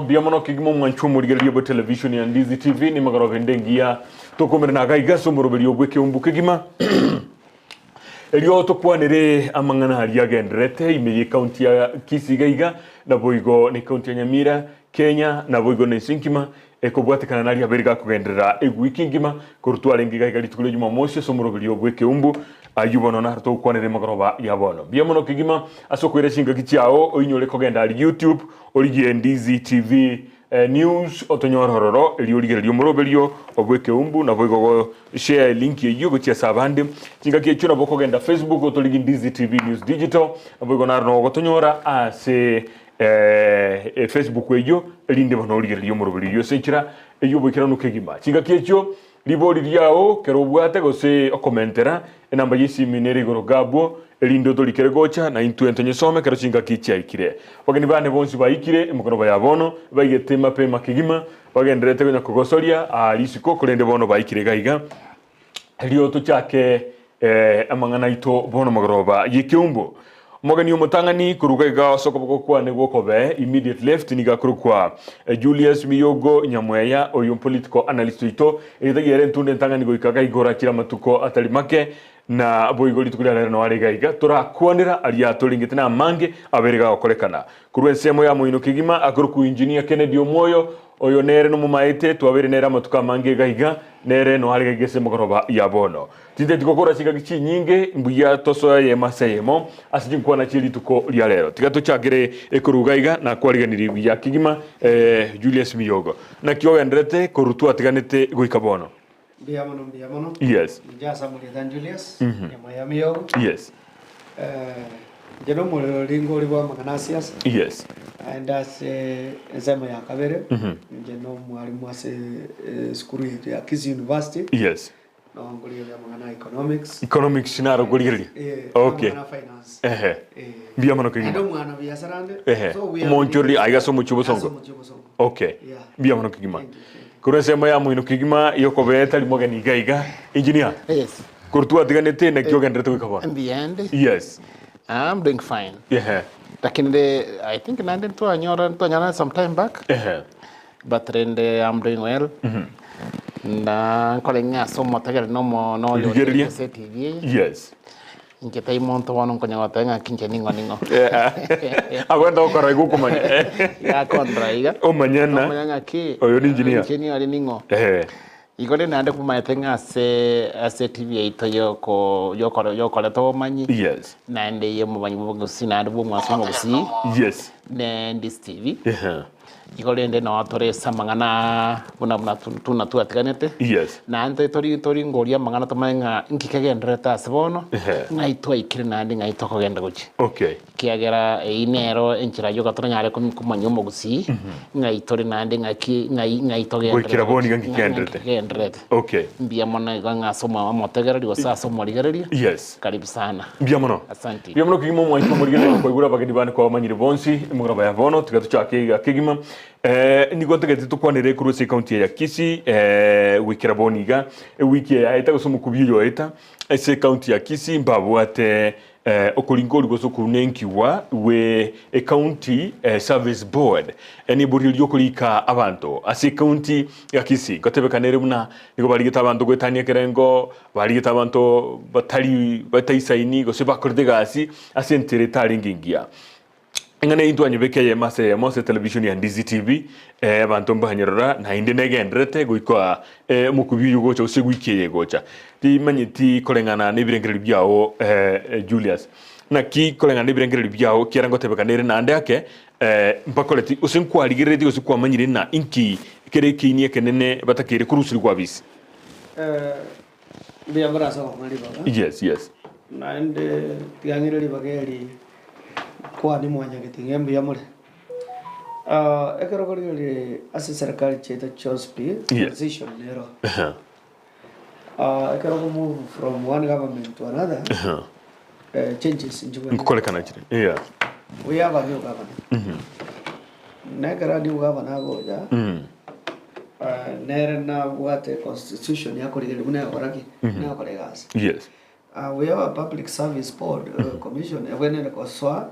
Biamono kigimo mwanchu murigerio bo television ya Ndizi TV ni magaro vendengia tokomere na gaiga somoroberi obwe Ekeumbu kigima elio tokwanere amangana hari agendrete imeye county ya Kisii gaiga na boigo ni county ya Nyamira Kenya na boigo ni Sinkima ekobwatekana nari aberiga kugendera egwiki ngima kurutwara ngiga litukule Jumamosi somoroberi obwe Ekeumbu ayubono na harto kwanere magoroba yabono biamono kigima asokwere singa kichao oinyole kogenda ali YouTube oligie Ndizi TV news otonyorororo eliorige liomoroberio obwe Ekeumbu na boigo share link yugo tia sabande singa kiechuna bokogenda Facebook otoligi Ndizi TV news digital na boigo narno gotonyora ase Facebook wejo elinde bono olige liomoroberio senchira eyubo kirano kigima singa kiecho libori liao kerobwate gose okomentera enamba yisi minere gorogabo elindo tolikere gocha na intu entonye some kero chinga kichi aikire bageni bane bonsi baikire emukoro bayabono bagete mape makigima bagendrete gonya kogosoria alisiko kolende bono baikire gaiga elio to chake amangana ito bono magoroba Ekeumbu Mogani umutangani kurugaiga soko kwa negokobe immediate left niga kurukwa Julius Miyogo Nyamweya oyo political analyst ito edagere ntunde ntangani goikaga igora kira matuko atalimake na boigoli tukulera no aregaiga tora kuonera alia tolingite na mange aberega okolekana kurwensemo ya moino kigima akuruku engineer Kennedy Omwoyo oyo nere no mumaite twabere nera matuka mange gaiga nere no aregagese mogoroba yabono tinde tikokora chigagichi nyinge mbuya toso ye masayemo asijin kwa na chili tuko lya lero tigato chagere ekurugaiga na kwariganiri ya kigima Julius Miyogo na kyo endrete korutu atiganete goikabono biamono yes njasa muri Julius Nyamweya Miyogo yes jeno mo lingo libo magana siasa yes and as enzema ya kabere jeno mwalimu ase skuru ya Kisii University yes no ngoli ya magana economics na rogoliri okay magana finance biamono kigima ndo mwana biasarande so monjori aiga so muchubo songo okay biamono kigima kurensemo ya muino kigima yokobeta limogani gaiga engineer yes kurtua diganete na kyogendrete kwikabona in the end yes I'm doing fine lakini I think nande to anyora some time back but then I'm doing well na kolenga somo tagare no le TV yes ingeta imonto wanu konya watanga kinje ningo agwenda okora igukumanya ya kontra iga omanyana ki oyo ni engineer ali ningo igore nande kumaitenga ase TV ito yoko to manyi yes nande yemo banyi Gusii nande bo mwasomo Gusii yes ne Ndizi TV igore nde no tore samangana buna tuna atiganete yes nande tori ngoria mangana tomenga nkikegendreta asbono ngaitwa ikire nande ngaitwa kogenda guchi okay kiagera inero enchira yoga toranyare kumanyomo Gusii ngaitori nande ngaitogenda goikira boni ngikendrete okay biamono ganga soma motegera dio sasa morigereria yes karibu sana biamono asante biamono kigimo mwancho morigereria kwa igura bagedi bane kwa manyire bonsi mugaba ya bono tigatu chake kigima nigo tegete tukwanire kuru se county ya Kisii wikira boniga wiki ya eta gusumu kubiyo eta ese county ya Kisii mbabwate okolingoli goso kunenkiwa we county service board eni buri yokolika abantu ase county ya Kisii gotebekanere muna nigo barigeta abantu gwetania kerengo barigeta abantu bataisaini gose bakordegasi ase enteretari ngingia ngane intwanye bekeye mose television ya Ndizi TV abantu mbanyerora na inde negendrete goikwa mukubiyu gocha usegwikeye gocha ti manyiti kolengana nebirengere byao Julius na ki kolengana nebirengere byao kirango tebekanere na ande yake mpakoleti usenkwarigereti usikwa manyire na inki kere kinie kenene batakere kurusiri kwa bisi biambara sawa ngari baba yes na inde tiangire libageri kwa ni mwanya kitingembe ya mure ekerogori ase serikali cheta chospi transition nero ekerogo move from one government to another changes in Jubilee nkolekana chire we have a new government negara new governor goja nere na what constitution ya korigere buna koraki na koregas yes we have a public service board commission when ko swa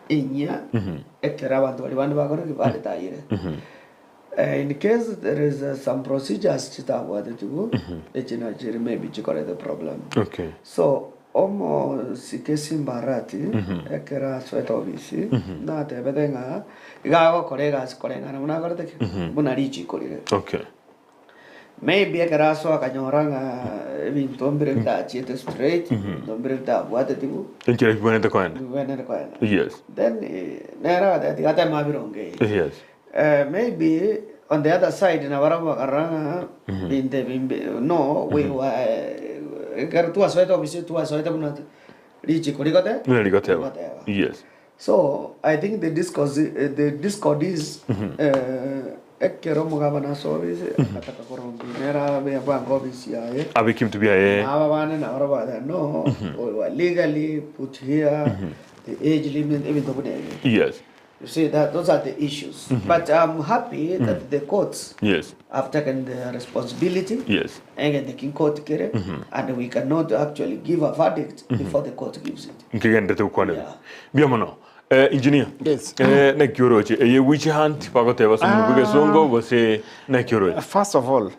inya ekera abantu bali bandi bakora kibali tayire. In case there is some procedures chitagwa tugu echina chiri maybe chikore the problem. Okay. So omo sikesi mbarati ekera sweta obisi na tebedenga igawa kolega na una korete buna richi korire. Okay. Maybe ekera so akanyoranga bintu mbere ta chete straight mbere ta bwate tibu. Enchira kibonete koena. Yes. Then nera that gata mabironge. Yes. Maybe on the other side in our no we were tu asoita obisi tu asoita buna richi korigate. Yes. So I think the discord is ekero mugabana service ataka korombi nera be bango bisi aye abikim to be aye abane na oraba no legally put here the age limit even though. Yes. You see that those are the issues. But I'm happy that the courts have taken the responsibility. Yes. And the King Court and we cannot actually give a verdict before the court gives it. Biamono. Engineer. Yes. Na kyoroche. Which hand pagoteva sumubuge songo was na kyoroche. First of all,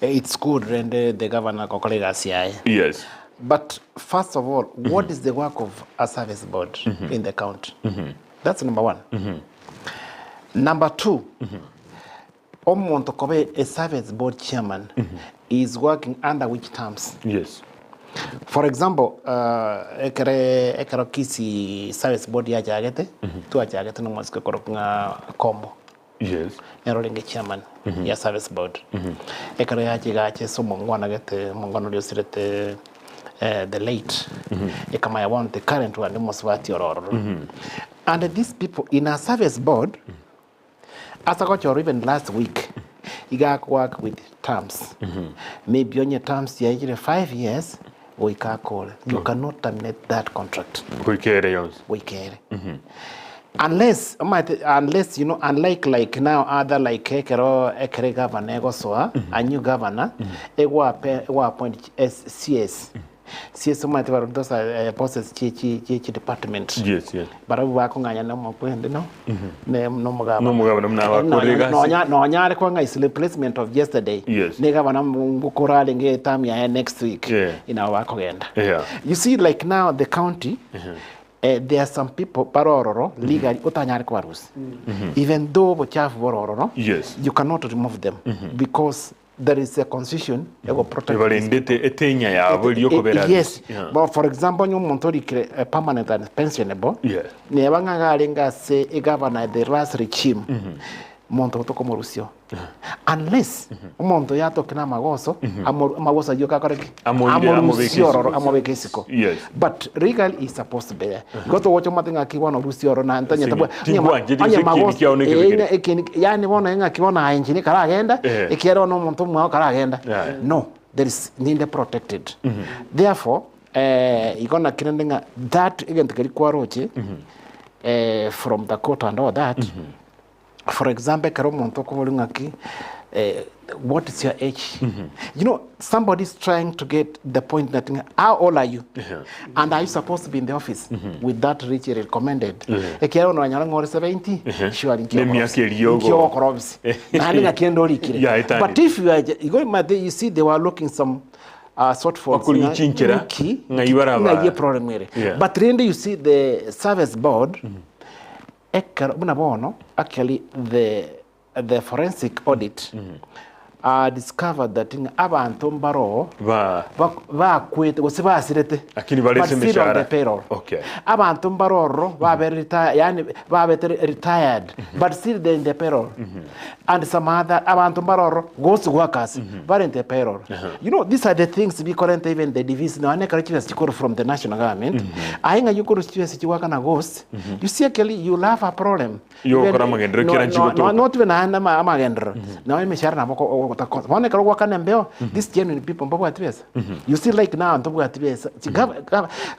it's good when the governor kokolega CI. Yes. But first of all, what is the work of a service board in the county? That's number one. Number two, Omonto Kobe, a service board chairman, is working under which terms? Yes. For example, ekero Kisii service board ya jagete, tu ajagete no mosque korokunga combo. Yes. Enrolling a chairman, ya service board. Ekero ya jigache so mongwana gete mongono liosirete the late Ekeumbu one, the current one, and these people in our service board, as I got your even last week, you got work with terms. Maybe on your terms, you're 5 years, we can call. You cannot terminate that contract. We carry. Unless you know, unlike like now other like Ekere governor, a new governor, appoint as CS. CS might have those bosses department. Yes, yes. But I work on no more no. No, is replacement of yesterday. Yes. Next week in our work again. Yeah. You see, like now the county. There are some people legally even though yes, you cannot remove them because there is a constitution that will protect yes. But for example, you want a permanent and pensionable. Yeah. Say a governor the last regime. Unless monto ya tokena magoso magoso yoka koreki amobekesiko. Yes. But legal is supposed to be there. Goto wocho matinga kiwana rusioro na antanya tabu magoso yani wona nga kiwana engineer kala agenda ekiero no monto mwa kala agenda. No, there is need protected. Therefore igona kinenga that again tikari kwaroche from the court and all that. For example, what is your age? You know, somebody is trying to get the point that how old are you? And are you supposed to be in the office with that rich recommended? 70, sure. But if you are going, you see, they were looking some sort for problem. But really, you see the service board. Actually, the forensic audit discovered that abantu mbaro bakwete basirete but still on the payroll. Okay. Abantu mbaro retired but still they're in the payroll. And some other abantu mbaro ghost workers but in the payroll. You know, these are the things we currently even the division from the national government. I think you could work on a ghost. You see, actually, you'll have a problem. Not even these genuine people, you see, like now,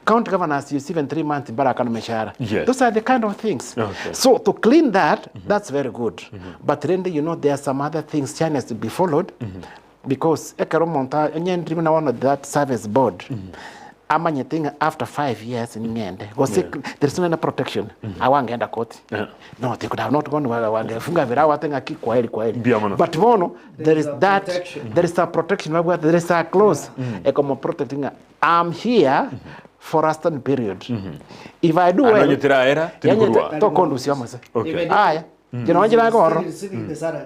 county governors, you see, even 3 months, those are the kind of things. Okay. So, to clean that, that's very good. But then, you know, there are some other things China has to be followed because one of that service board, amanye thing after 5 years in ngende because there's no any protection awangeenda court no they could have not gone wangefunga vira watenga kweli but mono there is that there is a protection there is a clause como protecting I'm here for a certain period if I do well to conduce mose aya Jino njira ngoro.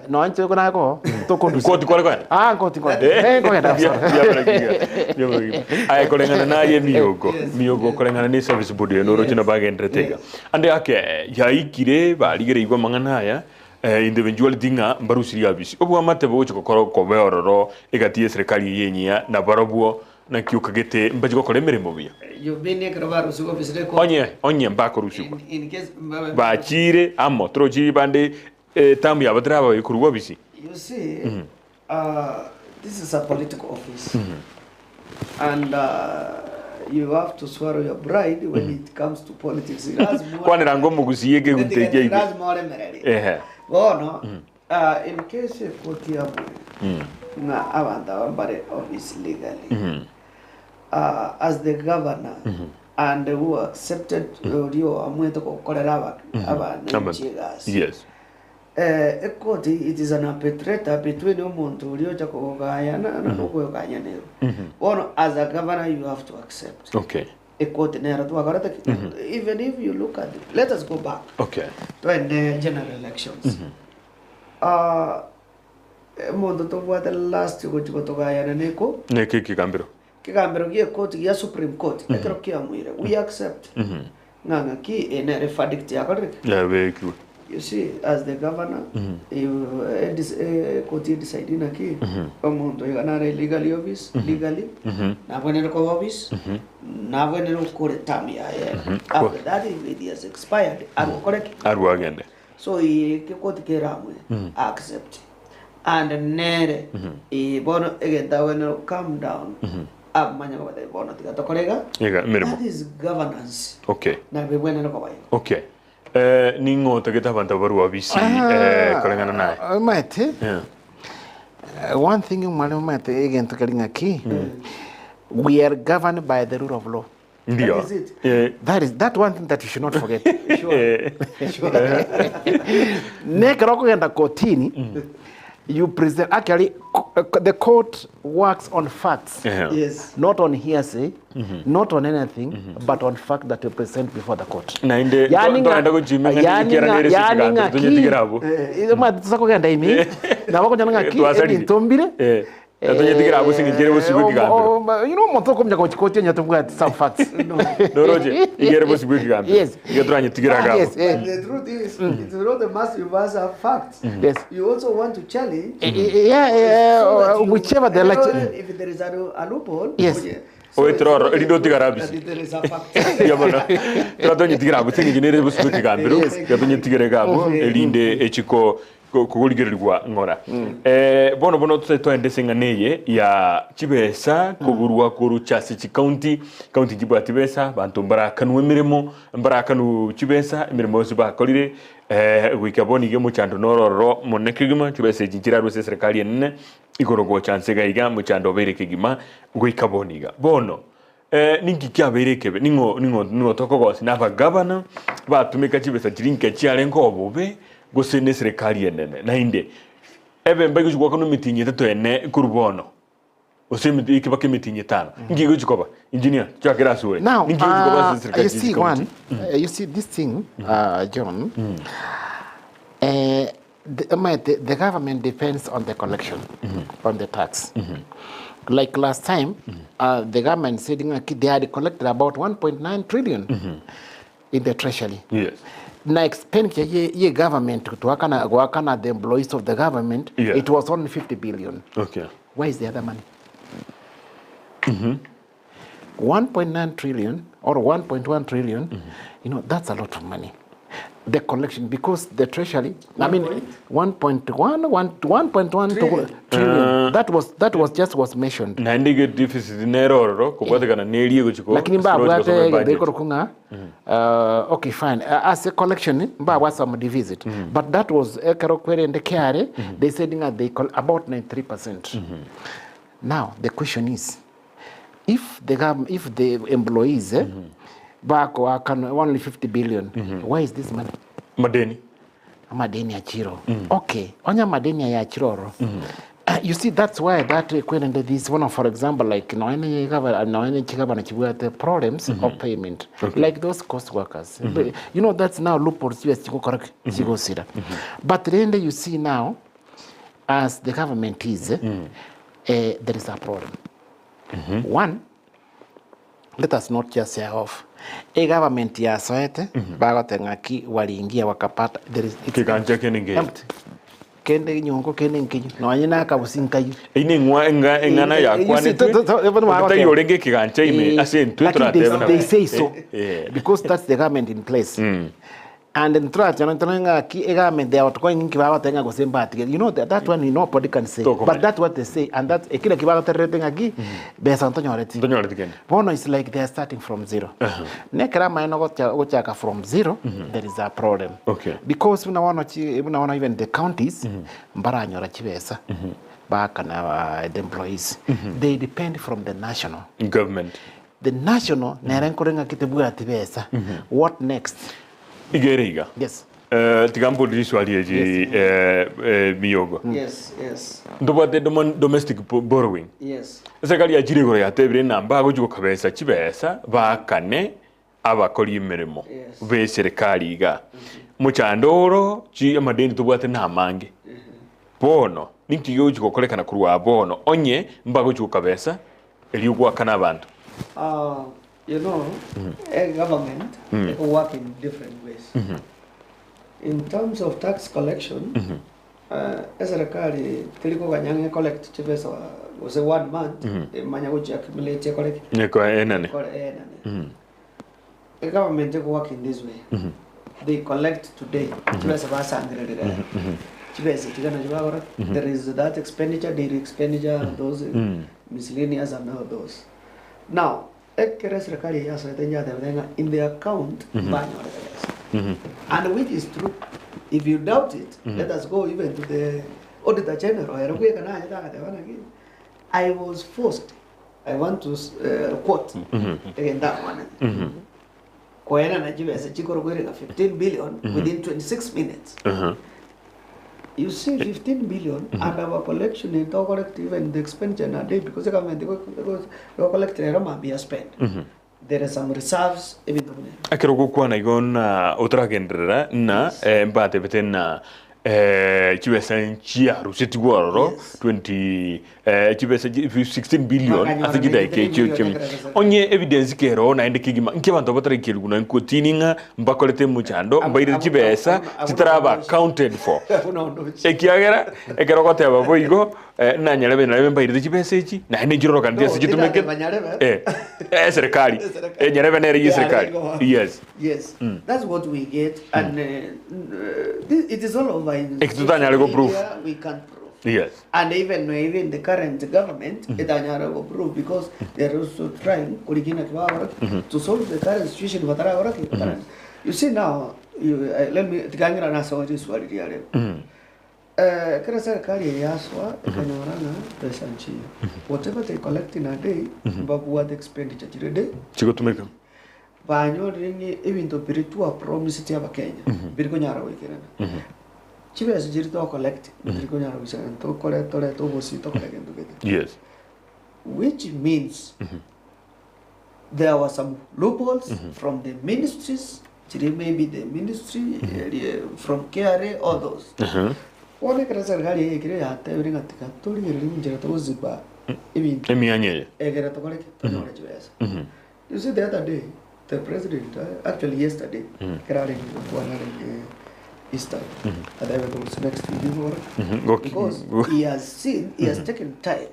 No nche kuna ko to kondu. Koti kwa kwa. Ah koti kwa. Ko ya dafsa. Ai kolengana na ye miogo kolengana ni service board no rochina bag entretega. Ande ake ya ikire baligere igwa mangana haya individual dinga mbarusiri abisi. Obwa matebo ucho kokoro ko beororo egatie serikali yenyia na barobuo na kiuka gete mbajiko kole mirimo bia. Yo bine kraba rusuko bisire ko. Onye mbako rusuko. In case ba chire amo trochi bande tamu ya badraba yikuruwa bisi. You see this is a political office. And you have to swallow your pride when it comes to politics. It has more. Kwani rango Gusii yake utege. It has more merely. Bono in case of Kotiabu na abanda ambare office legally. As the governor and who accepted Rio Amweto Korerawa Abanchigas. Yes. It is an arbitrator between Omonto, Rio Chakogayana and Okoyanero. Or as a governor, you have to accept. Okay. Even if you look at it, let us go back. Okay. To the general elections. Mondo to what the last you go to Gayana Neko? Neki Kigambiro. Kigambiro gia court gia Supreme Court. We accept. Nanga ki in a refadict yakorik. Yeah, very good. You see, as the governor, court decided na ki Omonto ganare legally office, legally. Na when it office, na when it court tamia. After that it has expired. Aru correct. Aru agende. So he court keramwe accept. And nere bono again that when it come down bono that is governance. Okay. Na bebwena no kawaii. Okay. Ningo taketa banta barua bisi kolengana nae. Mate. One thing you mate again tukalinga ki. We are governed by the rule of law. Ndio. That one thing that you should not forget. Sure. Nekroko yenda kotini. You present actually the court works on facts. Yes. Not on hearsay, not on anything, but on fact that you present before the court. Na inde ndo go jimi ngani kera nere sikiganda tunyetigirabo. Ma tsako ganda imi. Na bako nyanga ki ntombire. Tunyetigirabo singire bosibu kiganda. You know motoko mjako chikoti nyatumwa some facts. No roje igere bosibu kiganda. Yes. Igatanya tigiragabo. Yes. The truth is it's not the massive as a fact. Yes. You also want to challenge. Whichever they like. If there is a loophole. Yes. Oetroro rido tigarabisi. There is a fact. Yabona. Tratonye tigirabo singire bosibu kiganda. Yatonye tigiragabo elinde echiko kuguligirirwa ngora bono twende neye ya Kibesa kuburwa kuru Chasi county Kibwati Besa bantu mbarakanu emirimo mbarakanu Kibesa emirimo ziba kolire wikaboni ge muchando nororo monekigima Kibesa jinjira ruse serikali enne igorogo chance gaiga muchando berekigima wikaboniga bono ningi kyaberekebe ningo tokogosi naba governor batumika Kibesa jirinke chialenko obobe Gusii serikali yenene na inde ebe mbagi jugwa kono mitinyi tato ene kurbono osemi ikibake mitinyi tano ngigo jikoba engineer chakira suwe now you see one you see this thing John the government depends on the collection on the tax like last time the government said they had collected about 1.9 trillion in the treasury. Yes. Na expenditure ye government to wakana the employees of the government, it was only 50 billion. Okay. Where is the other money? 1.9 trillion or 1.1 trillion, you know, that's a lot of money. The collection, because the treasury, 1.1 trillion. That was mentioned. Na ndige deficit nero kubwate kana neli guchiko. Lakini mba okay fine. As a collection mba some deficit. But that was kwere and care. They said they about 93%. Now the question is, if the employees back work only 50 billion, where is this money? Madeni ya chiro. Okay, onya madeni ya chiroro. You see, that's why that when this one, for example, like the problems of payment, like those cost workers. You know, that's now loopholes. But then you see now, as the government is, there is a problem. One, let us not just say off. A government ya soete, bagotengaki waliingia wakapata, there is empty. Kende nyongo kende nkinyu no anyina ka businkayu ine ngana ya kwane tayi orenge kigancha ime asentu turateba they say so because that's the government in place. And in trust, ki government they are going kibawa tenga go same party. You know that one nobody can say. But that's what they say, and that ekile kibawa terreting agi besa antonyoreti. Bono is like they are starting from zero. Nekra ma no go chaka from zero, there is a problem. Okay. Because we want even the counties mbara nyora chibesa. Back and the employees, they depend from the national government. The national nerenkorenga kitebuga tibesa. What next? Igeriga. Yes. Tigambo diswali miyogo. Yes, yes. Ndobate domestic borrowing. Yes. Sekali ya jirigoro ya tebre namba go juko kabesa chibesa bakane abakori imirimo. Be serikali iga. Muchandoro chi amadeni tubwate namange. Bono ninki yo juko kolekana kurwa bono onye mbago juko kabesa eliugwa kana abantu. You know, a government they can work in different ways. In terms of tax collection, as a recari, Tiliko Ganyange collect chipesa was a 1 month, manya which accumulate collect. A government they work in this way. They collect today, there is that expenditure, daily expenditure, those miscellaneous and all those. Now, in the account, and which is true. If you doubt it, let us go even to the Auditor General. I was forced, I want to quote again that one. 15 billion within 26 minutes. You see 15 billion and our collection in even the expenditure in a day because the government go collect be spent. There are some reserves even. Akero kwa na igona otragendera na mbate betena chibesa nchia ruseti gwaro 20 chibesa 16 billion athigida ikechyo onye evidence kero na ende kigima nke bantu batari kiruguna nkotininga mbakolete muchando mbaire chibesa chitaraba accounted for ekiagera ekero goteba boigo na nyarebe na mbaire chibesa echi na ene jiroro kan dia sijitumeke serikali nyarebe na ere serikali yes that's what we get and it is all over. We can't prove. Yes. And even the current government, prove because they are also trying to solve the current situation. You see now, let me this whatever they collect in a day, what the expenditure today. Even to Piritua promise to have Kenya. Birgonyara weekend. Chivas Jirito collect, Birgonyara weekend, to collect Tobosi to collect together. Yes. Which means there were some loopholes from the ministries, maybe the ministry, from KRA, all those. One Krasargari, everything at the Catholic Ziba, even Emiania. You see, the other day, the president, actually yesterday, Easter, and I was next to you because he has seen, he has taken time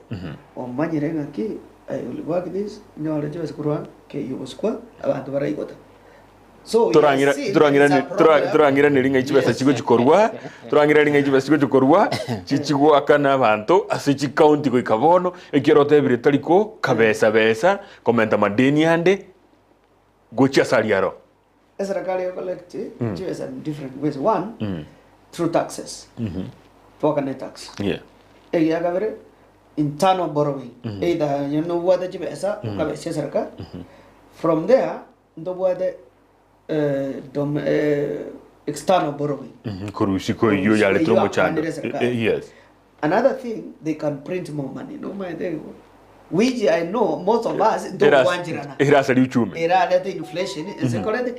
on Manirengaki. I will work this, no, the Jews Kuran, you was quite about the Varigota. So, Turangira Nering Chibas Chikorwa, Turangira Chibas Chikorwa, Chichigo Akana Vanto, Asichi County Cavono, Ekirote Britalico, Cabeza Besa, Commenta Madeni Ande. Gocha Saliaro. As a Rakalia collective, Jews in different ways. One, through taxes. Token tax. Yeah. internal borrowing. Either you know what the chibesa ukabesha serikali. From there ndo what external borrowing. Kurushi ko hiyo yale trombo chando. Yes. Another thing, they can print more money. No matter which I know most of us don't want it. Irasa liuchume. Irasa the inflation is correct.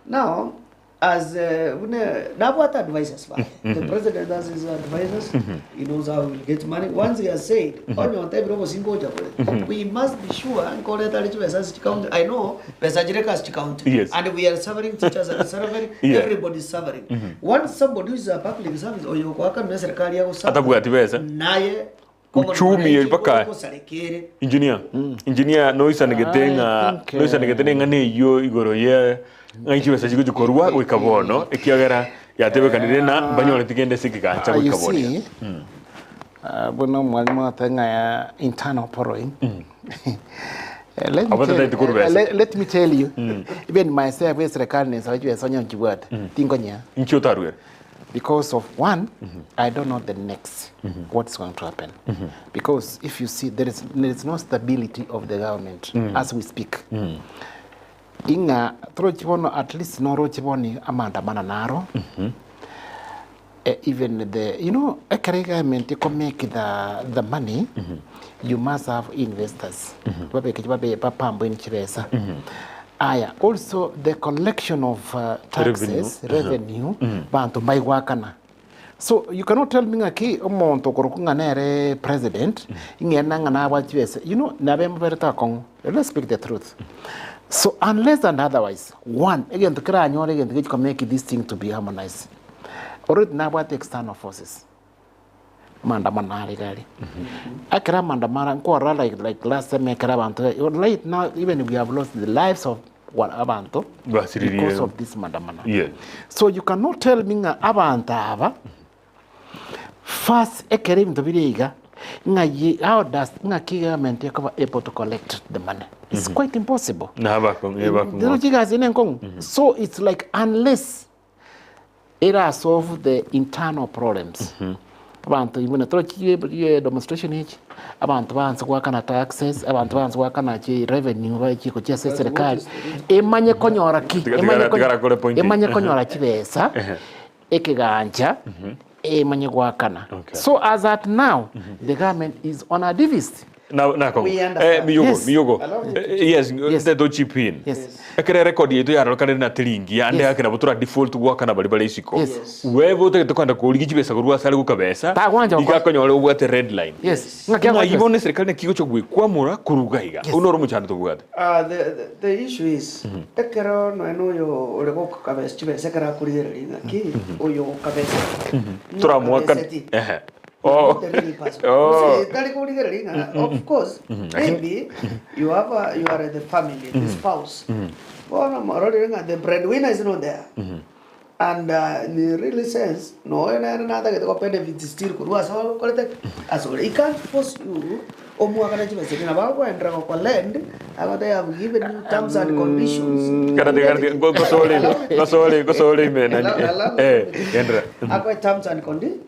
Now, as now what advisors for the president has his advisors. He knows how he will get money. Once he has said, we must be sure and call it count. I know count. Yes. And we are suffering, teachers are suffering, everybody is suffering. Once somebody is a public service or you work on serikali yako sasa naye uchumi mpaka engineer noisa negetenga ne yo igoro ye ngichi besa chiko korwa wikabono ekiagera yatebe kanire na banyole tigende sikigancha wikabono bueno mwalimu atanga ya internal borrowing. Let me tell you, even myself as serikali ni sawaji sonya nchiwad tingonya nchotarwe. Because of one, I don't know the next what's going to happen. Because if you see, there is no stability of the government as we speak. Inga trochibono at least no rochiboni amandamana naro. Even the a government to make the money, you must have investors. Also, the collection of taxes, revenue, bantu mai wakana. So you cannot tell me aki omonto korukunga nere president ingena na wachwese. Nabe mberta kong. Let's speak the truth. So unless and otherwise, one again to kra anyore again to make this thing to be harmonized. Already now what external forces. Mandamana regari. Akra mandamana nko like last time akra bantu. Right now even we have lost the lives of one abantu because of this mandamana. Yeah. So you cannot tell me abantu aba first ekerim to biriga how does government able to collect the money? It's quite impossible. So it's like unless it solve the internal problems. Abantu ibona trochi demonstration each abantu banza kwakana taxes abantu banza kwakana revenue bakiko cya serikali emanye konyora ki emanye konyora kibesa ekiganja emanye kwakana. So as at now the government is on a deficit. Miyogo. Yes, the do chip in. Yes. Ekere record yetu ya rokane na tilingi ande akina butura default gwakana bali isiko. Wewe to kwanda ko ligi besa kurwa sale kukabesa. Ikakonyole ubwate red line. Yes. Ngakya ibone serikali kigo cyo gwikwamura kurugaiga. Unoro muchano to gwate. The issue is ekero no yo olego kukabesa chibesa kara kurire ngaki oyo kukabesa. Turamwaka. Of course, maybe you are the family, the spouse. The breadwinner is not there. And in the real sense, no another get open if still could was all as well. It can't force you. Omwoyo and land, they have given you terms and conditions. Terms and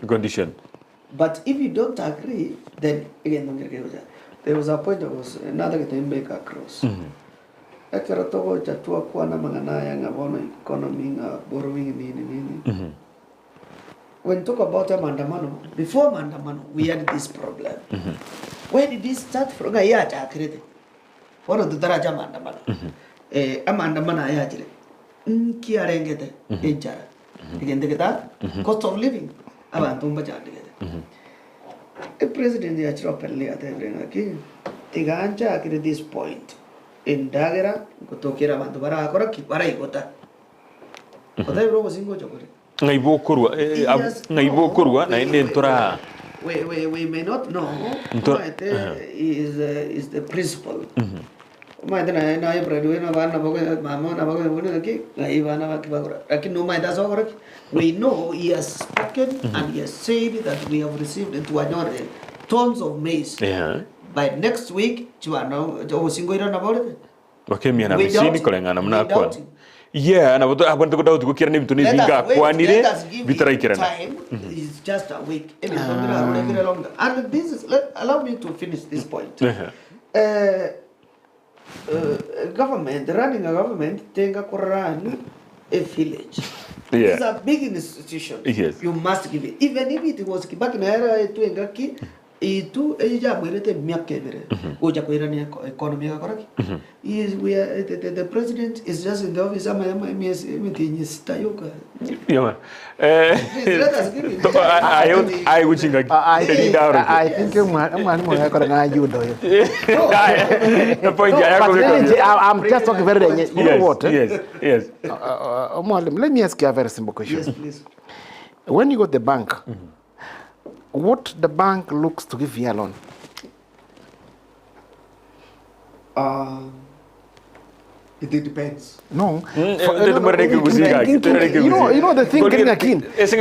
conditions. But if you don't agree, then again, there was a point that was another getting back across. Ekerotogo chatua kuana mangana yang abono economy borrowing When talk about mandamano, before mandamano, we had this problem. Where did this start from? Gaya chakrete. One of the daraja mandamano. Amandamana ayajire. Kiarengete. Injara. Again, the cost of living. Abantumba jade. The president is openly at every Tigancha at this point. In Dagera, Kotokira Bandubara, Koraki, Paraikota. But I was in Gojo. Naibokurwa, Nainentora. We may not know. Is the principle. My then I breadwinner we know he has spoken and he has said that we have received into another tons of maize. By next week, you are now about it. Okay, me and I'm seeing Nicola. Yeah, and I want to go down to Kiran to Nivinga, Quanire, time. just a week. And this is, allow me to finish this point. Government, running a government, tenga ko run a village. It's a big institution. Yes. You must give it. Even if it was back in era tu engaki, itu eja mwirete miakevere. Uja ko irani economy ka koraki. The president is just in the office. I think I'm just talking very. You know what? Yes. Let me ask you a very simple question. Yes, please. When you go to the bank, what the bank looks to give you a loan? It depends. No. You know the thing getting again. Yes.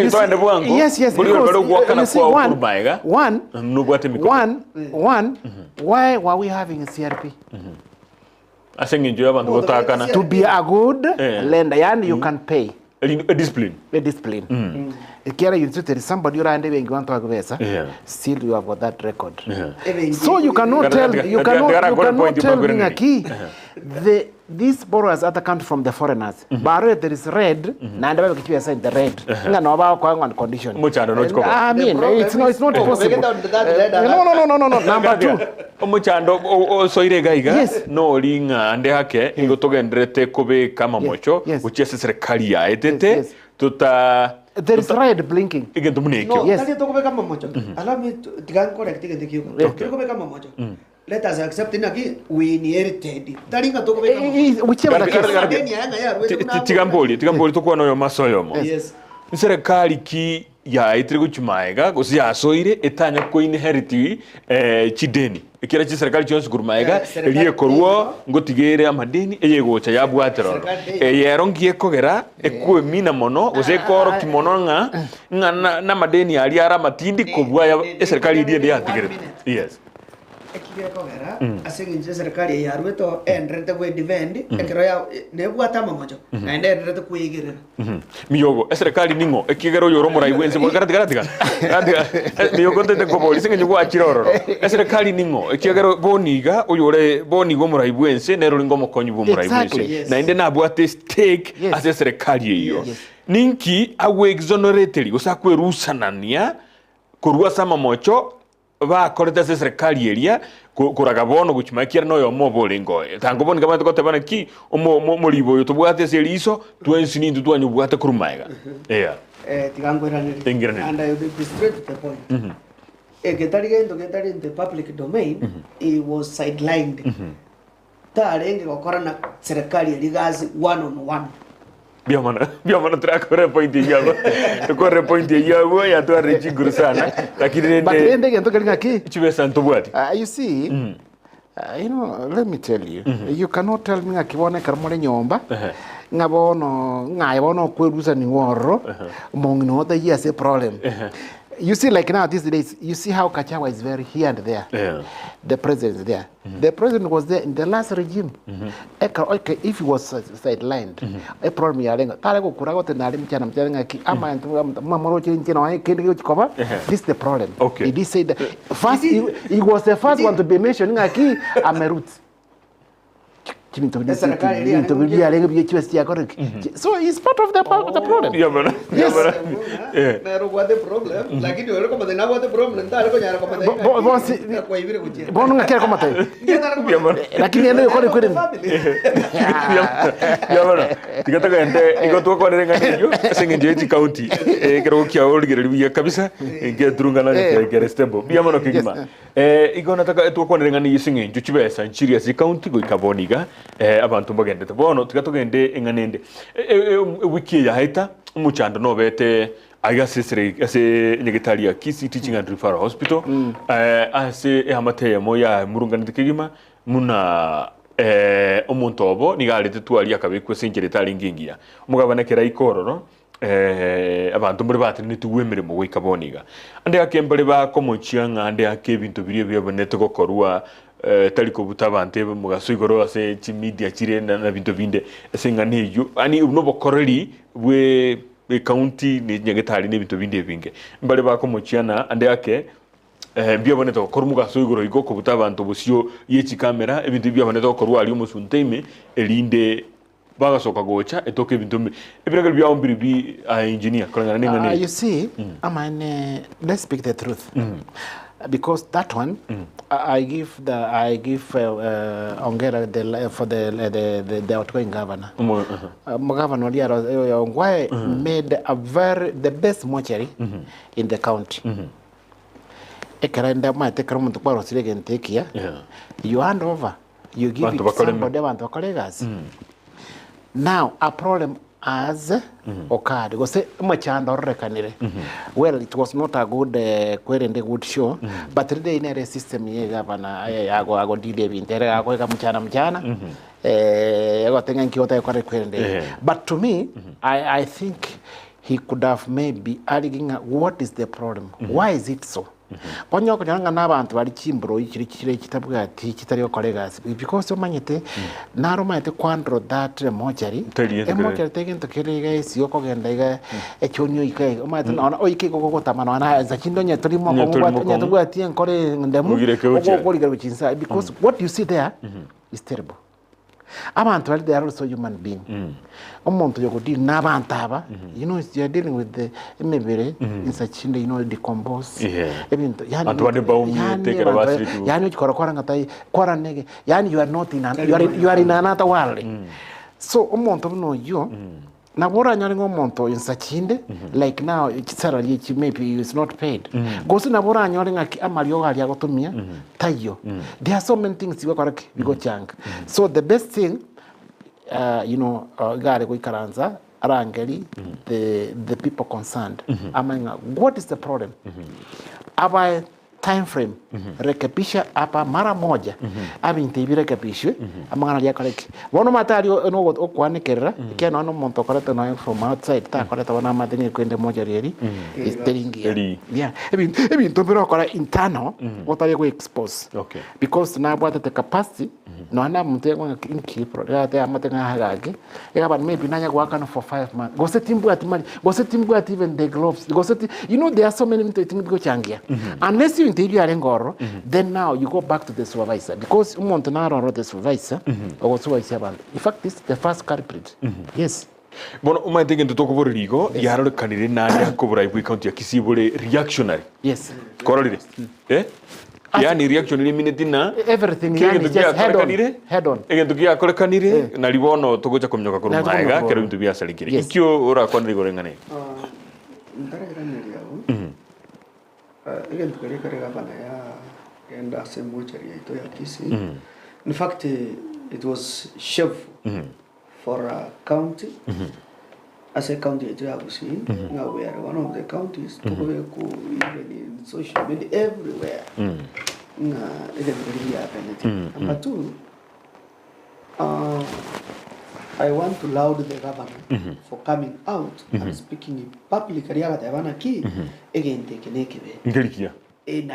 One. Why were we having a CRP? To be a good lender, and you can pay. A discipline. There is somebody around there you want to have still you have got that record. So you cannot tell me a key. These borrowers are come from the foreigners. But there is red, and keep aside the red. On condition. I mean, it's not possible. No. Number two. So yes. No linga ande hake ingotogendrete kobe kama mocho uchese serikali ya etete tuta there is red blinking. No, yes. Allow me to correct it. Let us accept we inherited. Whichever tigamboli tukwa no masoyomo. Yes. Serikali ki ya itirigo chumaega gosi ya soire etanya ko inherit chideni ikira chi serikali cyose gurumaega eliye korwo ngotigere amadeni eyegocha yabwatero yerongiye kogera ekuwe mina mono gose koro kimono nga na madeni ali ara matindi kobwa ya serikali ndiye yatigere. Yes. Ekigekogera asinginje serikali ya rweto endrete we defend ekero ya nebwata mamojo na endrete kuigirira miyogo serikali ningo ekigero yoro murai wense bo garatiga miyogo tete ko polisi ngi gwa chirororo serikali ningo ekigero boniga uyore bonigo murai wense nero lingo mokonyu bo murai wense na ende na bwate stake ase serikali iyo ninki awe exonerately usakwe rusanania kurwa sama mocho ba koreta se serikali eria kuragabono guchimakira no yo mobolingo tango boni kama to tebana ki omo libo yo tubwate se liso twensi nindu twanyu bwate kurumaiga tigangwerane and I will be straight to the point. Getari in the public domain it was sidelined tarenge gokora na serikali eligazi one on one. Biamana trakore point yabo tokore point yabo ya to rechi gurusana lakini ndende ngento kalinga ki chibe santo bwati. You see you know, let me tell you you cannot tell me akibone karmole nyomba ngabono ngaibono kwerusa ni woro mongno that yes a problem. You see, like now these days, you see how Kachawa is very here and there. The president is there. The president was there in the last regime. Okay, if he was sidelined, a problem this is the problem. Okay. He did say that first he was the first one to be mentioning Amerut. So it's part of the problem. Yes. What the problem? Like you know, what the problem? abantu mbagende bono tigatugende enganende wiki ya haita muchando no bete agasesere ase nyegitali ya Kisii Teaching and Referral Hospital ase amate moya murunganite kigima muna omuntu obo nigalete twali akabikwe senjere tali ngingia mugabana kera ikororo abantu muri bati nituwemere mu wikaboniga ande akembere ba komochianga ande akebintu biriye byabonete gokorwa taliko butabante mugaso igoro ase chi media chire na bintu binde senga neyo ani unobo koreli we county ni nyagetari ni bintu bindi binge mbale bako mochiana ande yake bia boneto korumuga so igoro igo ko butabantu busio yechi kamera ebintu bia boneto korwa ali umusunteime elinde bagasoka gocha etoke bintu ebiragel bia ombiri bi engineer kolanga ninga you see let's speak the truth because that one I give ongera for the outgoing governor. Governor Omwoyo made the best mortuary in the county. Ekerenda ma tekara muntu kwa rosire gentekia. You hand over. You give it to somebody want to colleagues. Now a problem as occurred because machando rekanire. Well, it was not a good good show, but today in a system ye gavana ago dide bintere ago mchana ago tenga nkiota kwa kwende. But to me I think he could have maybe arguing what is the problem, why is it so. Ponyo kunyanga n'abantu bari kimbro ikiri kitabwa ati kitari colleagues because omanyete naromanyete kwandro that mortuary mortuary taken to kirega isi okogenda iga echonyo ikai omanyete na oike gogo tamano na za kindonya turimo nyatubwa ati enkore ndemu okogorigero chinsa because what you see there is terrible. Abantu bari they are also human being. Omuntu yogodi n'abantu aba you know you are dealing with the emebere in such decompose ebintu yani antwade baumi take abasiri tu yani ukora ngatai kwara nege yani you are not in you are in another world. So omuntu no yo nabora nyari ngomuntu in such like now salary maybe is not paid gosi nabora nyari ngaki amalio gali agotumia tayo there are so many things you correct we go chunk. So the best thing gari kuikaranza arangeli the people concerned amanga what is the problem about time frame rekebisha hapa mara moja abinte birekebishwe amangana ya koreki bono matari no okwanekerera keno no monto koreta no from outside ta koreta wana madini kwende moja reri isteringi yeah ebintu biro kora internal otari go expose because na bwata the capacity no ana mtengo in pro ya amatenga hagage eba maybe nanya gwakana for 5 months gosetimbu at even the gloves there are so many things go changia unless you ngoro then now you go back to the supervisor because umuntu naroro the supervisor or supervisor in fact this is the first culprit yes bono umaitege ntoko boririgo yarore kanire nanya kobura ibu county ya Kisii bore reactionary yes kororire yani reactionary minute na everything yani just head on egento kia korekanire na libono togocha komnyoka koru maiga kero bintu bya salikire ikyo ora konire gorengane again tukari gavana ya enda semuchari ito ya Kisii. In fact it was shameful for a county as a county ito ya Gusii. Now we are one of the counties to go even in social media everywhere nga again tukari ya penalty. Number two, I want to laud the governor for coming out and speaking publicly about the ki again taking ekebe. Ngelikia. In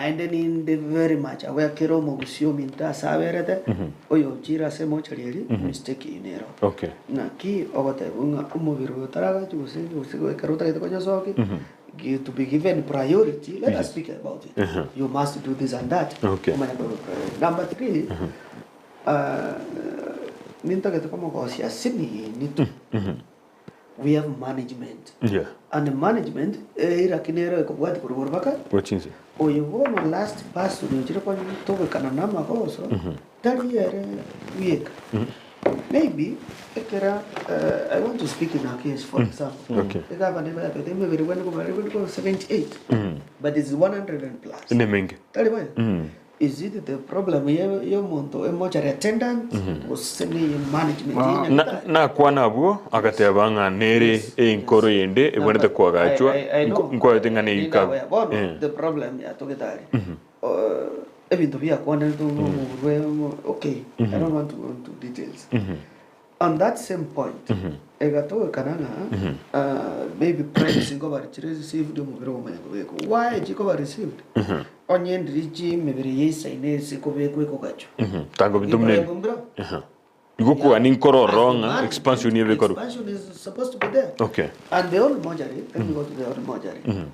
the very much aware kero mogusio minta saberete oyo jira se mochari mistake inero. Okay. Na ki ogote unga umubiru taraga usigo karuta kito konya soki to be given priority. Let us speak about it. You must do this and that. Okay. Number 3 minta kito como gosia sini nitu we have management and the management ira kinero ko bwati kurubur baka wachinse oyo no last pass no jira kwa to kana nama koso tariere week maybe ekera I want to speak in our case for example the governor they may very well 78 but it's 100 and plus nemenge talibai. Is it the problem yo monto emochari attendant useni management na kwana buo agate abanga nere enkoro yende ebonete kwagachwa nko tengane yika the problem ya togetari ebintu bya kwana to okay I don't want to go into details. On that same point egato kanana maybe privacy go received why jiko received onyen riji mebere yesa ine siko beko gacho tango bitumne Iguku an wrong expansion here because expansion is supposed to be there. Okay. And the old Mojari, let me go to the old Mojari.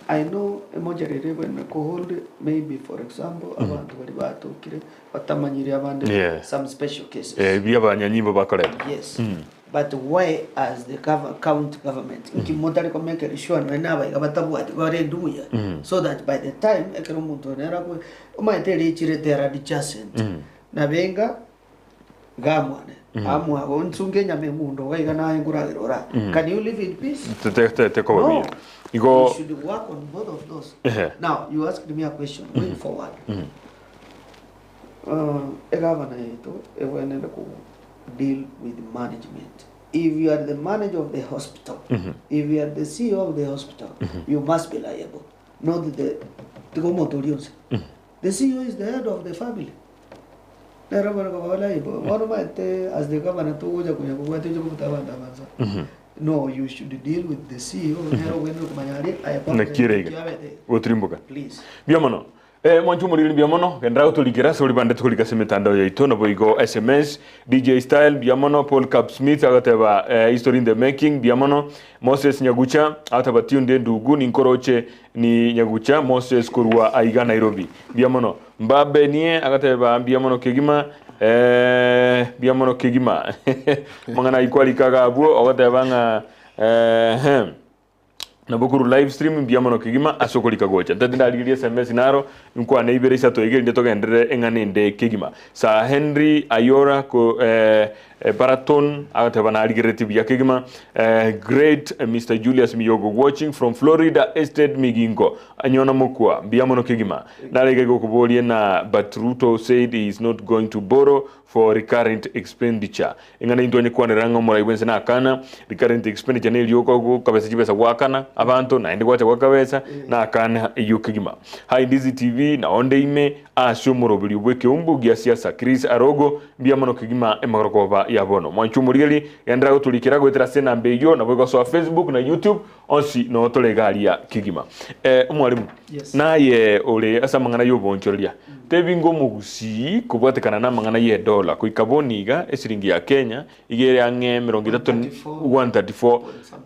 I know a Mojari when I hold maybe, for example, abantu bari batukire batamanyiri abandi some special cases. Yes. But why as the county government nkimotari komeka sure no naba igabatabwati barenduya so that by the time Ekeumbu nera ko umaiteri chire there adjacent na benga gamwane amwa onsunge Nyamemundo waiga na nguragirora. Can you live in peace? No. You should work on both of those. Now you asked me a question going forward. A governor deal with management. If you are the manager of the hospital, if you are the CEO of the hospital, you must be liable. Not the Gomotorios. The CEO is the head of the family. As the governor no, you should deal with the CEO. Please. Mwanchumuriri biamono kendra tulikira sori bande tulika semitando yaito na boigo SMS DJ Style biamono Paul Cap Smith agateba history in the making biamono Moses Nyagucha ataba tiunde ndugu ni nkoroche ni Nyagucha Moses kurwa aiga Nairobi biamono mbabe nie agateba biamono kegima mangana ikwali kaga abuo agateba nga na bokuru live stream biamono kigima asokolika gocha ndadinda aligiria SMS naro nkwa na ibere sato igeri ndetoka ndere engane nde kigima sa Henry Ayora ko Baraton agatebana aligireti bya kigima great Mr. Julius Miyogo watching from Florida Estate Migingo anyona mokwa biamono kigima nalege go kubolie na but Ruto said he is not going to borrow for recurrent expenditure engane ndonye kwa neranga mura ibense na kana recurrent expenditure ne lyoko go kabesa jibesa wakana abantu na ndi kwacha kwakawesa na kana yukigima hai Ndizi TV na onde ime asumuro buli bweke umbugia siasa Chris Arogo biamono kigima emarokoba yabono mwanchumuriri yandra gutulikira gwetera sena mbeyo na bweko so Facebook na YouTube onsi no tolegalia kigima umwalimu naye ole asa mangana yobonchoria tebingo mu Gusii kubwatekana na mangana ye dollar kuikaboniga esiringi ya Kenya igere ange 134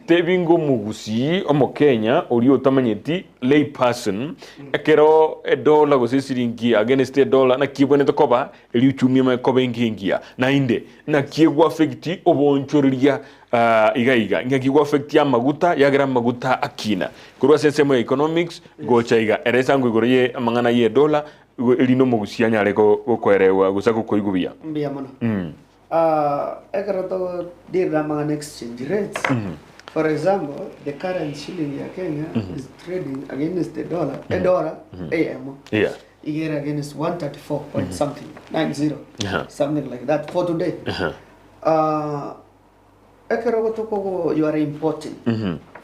tebingo mu Gusii omo Kenya oli otamanyeti lay person ekero dollar go esiringi against the dollar na kibone tokoba eli uchumi ma kobengingia na inde na kiegwa affecti obonchoria iga ngakigwa affect ya maguta yagira maguta akina kurwa sensemo economics gocha iga eresango igoroye amangana ye dollar elino mu Gusii anyare ko kwerewa gusako koigubia mbia mono ekarato dirra mangana exchange rates for example the current shilling ya Kenya is trading against the dollar a dollar AM igera against 134 point something 90 something like that for today ekarato you are importing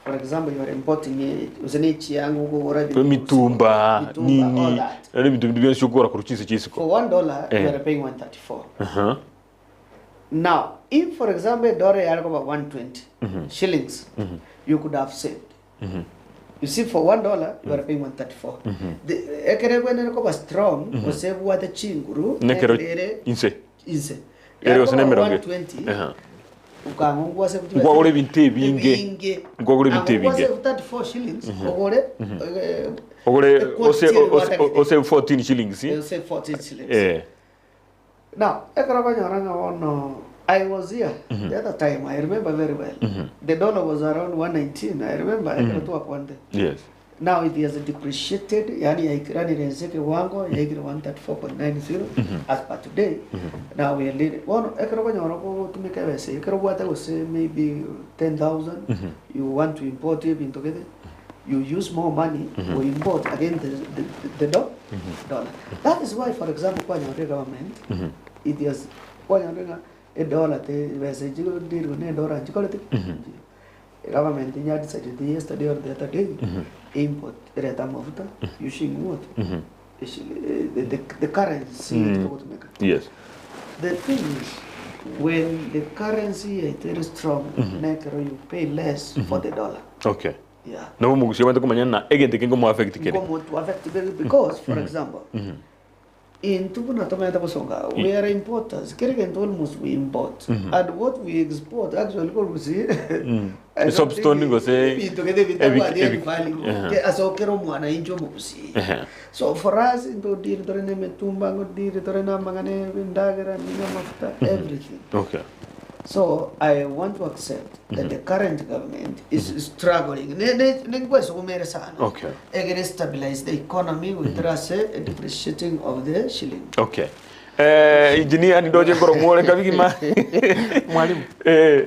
for example, you are importing usanichi yangu go already mitumba nini ani mitumba bien shukura kuruchise chisiko for $1 you are paying 134 now if for example dollar yalko about 120 shillings you could have saved you see for $1 you are paying 134 the ekere when ko strong ko save what the chinguru nekere inse ere osene meronge 120 ukangwa se kwa ule binte binge kwa ule binte binge 34 shillings ogore ose 14 shillings ose 14 shillings now ekarabanya on I was here the other time I remember very well the dollar was around 119 I remember ekatoa kwande yes now it has depreciated yani yaikirani renzeke wango yaikira 134.90 as per today now we are leading one ekarabanya oroko tumeka wese ekarabwata wose maybe 10,000 you want to import it into together you use more money to import again the dollar that is why for example kwa nyore government it has kwa nyore a dollar te wese jigo diru ne dollar jikolete government decided yesterday or the other day import reta mafuta using what the currency yes the thing is when the currency is very strong you pay less for the dollar okay no mu Gusii wanda kumanya na egente kingo mu affect kere because for example in Tupuna Tomato Posonga, we are importers. Kerrigan almost we import. And what we export actually go see. Substone go say so for us into Dirtorene Metumba, Dirtorena Mangane, Vindagara, everything. Okay. So I want to accept that the current government is struggling. Okay. Again, stabilize the economy with the depreciating of the shilling. Okay. Engineer ni doje ngoro mwole kabigima. Mwalimu.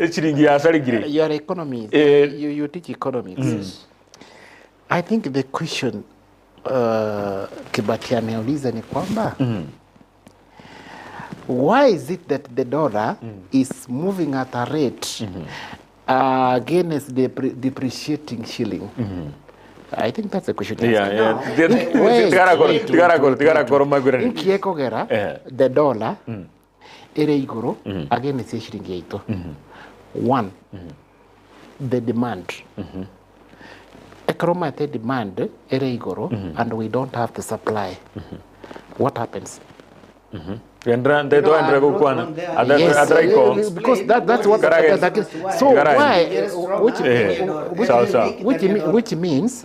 Chiringi ya sarigiri. Your economy. You teach economics. I think the question Kibaki ameuliza ni kwamba why is it that the dollar is moving at a rate against the depreciating shilling? I think that's the question. Yeah. The dollar ere iguru against the shilling yaito. One, the demand. Ekromate demand ere iguru and we don't have the supply. What happens? Because that's what so why which means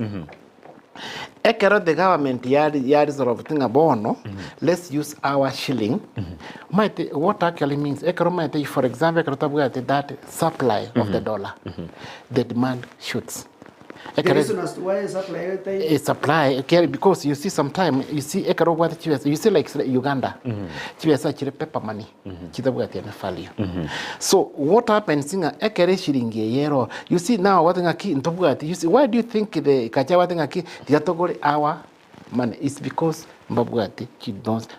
the government yard sort of thing abono let's use our shilling what actually means for example that supply of the dollar the demand shoots. The reason as to why supply because you see sometime you see you see like Uganda paper money so what happens in you see now what you see why do you think the our money is because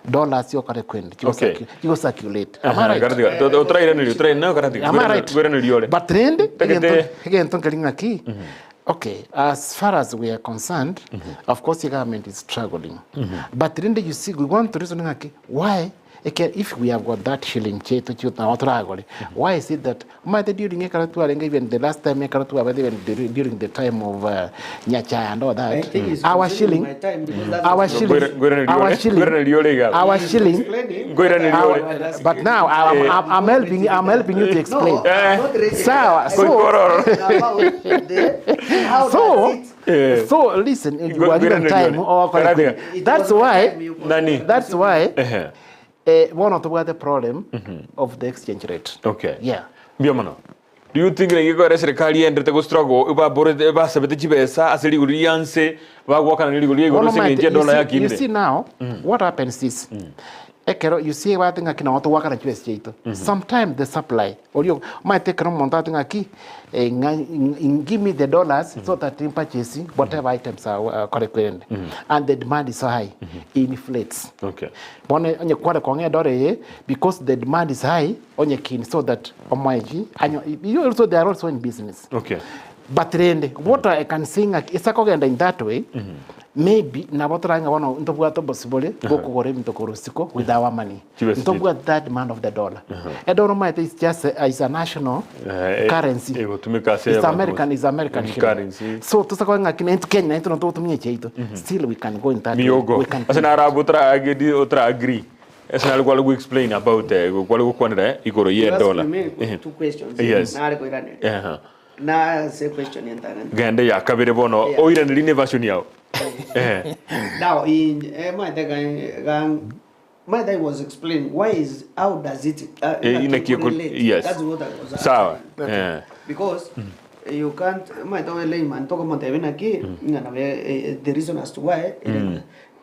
dollars you circulate. Am I right? But trend again okay, as far as we are concerned, of course the government is struggling. But then you see, we want to reason why, if we have got that shilling, why is it that during even the last time even during the time of Nyacha and all that, our shilling, but now I'm helping you to explain. So listen, you are given time. That's why. One of the problem of the exchange rate. Okay. Yeah. Biomano. Do you think you got a serikali and the struggle about Sabetibesa as a legal yanse, Wakan legal you see now, what happens is you see what I cannot work at USJ. Sometimes the supply, or you might take a montating and give me the dollars so that in purchasing whatever items are correct and the demand is so high, it inflates. Okay. Because the demand is high on your kin, so that Omwoyo, you also they are also in business. Okay. But then what I can sing is in that way. Maybe na botranga wana ntobuato possible bokugore mtokorosiko with our money. Ntobuat that demand of the dollar. A dollar might is just is a national currency. It's American currency. So to sakwanga kinentu Kenya into ntotumie cheito. Still we can go in that. We can. Asana arabutra agedi otra agree. Asana algo explain about kwalo kwanera igoro ye dollar. Two questions. Yes. Na say question yentana. Gande ya kabere bono oira ni version yao. Now in my dad was explaining how does it relate? Yes. That's what I was asking. Because you can't my dad layman talk about the reason as to why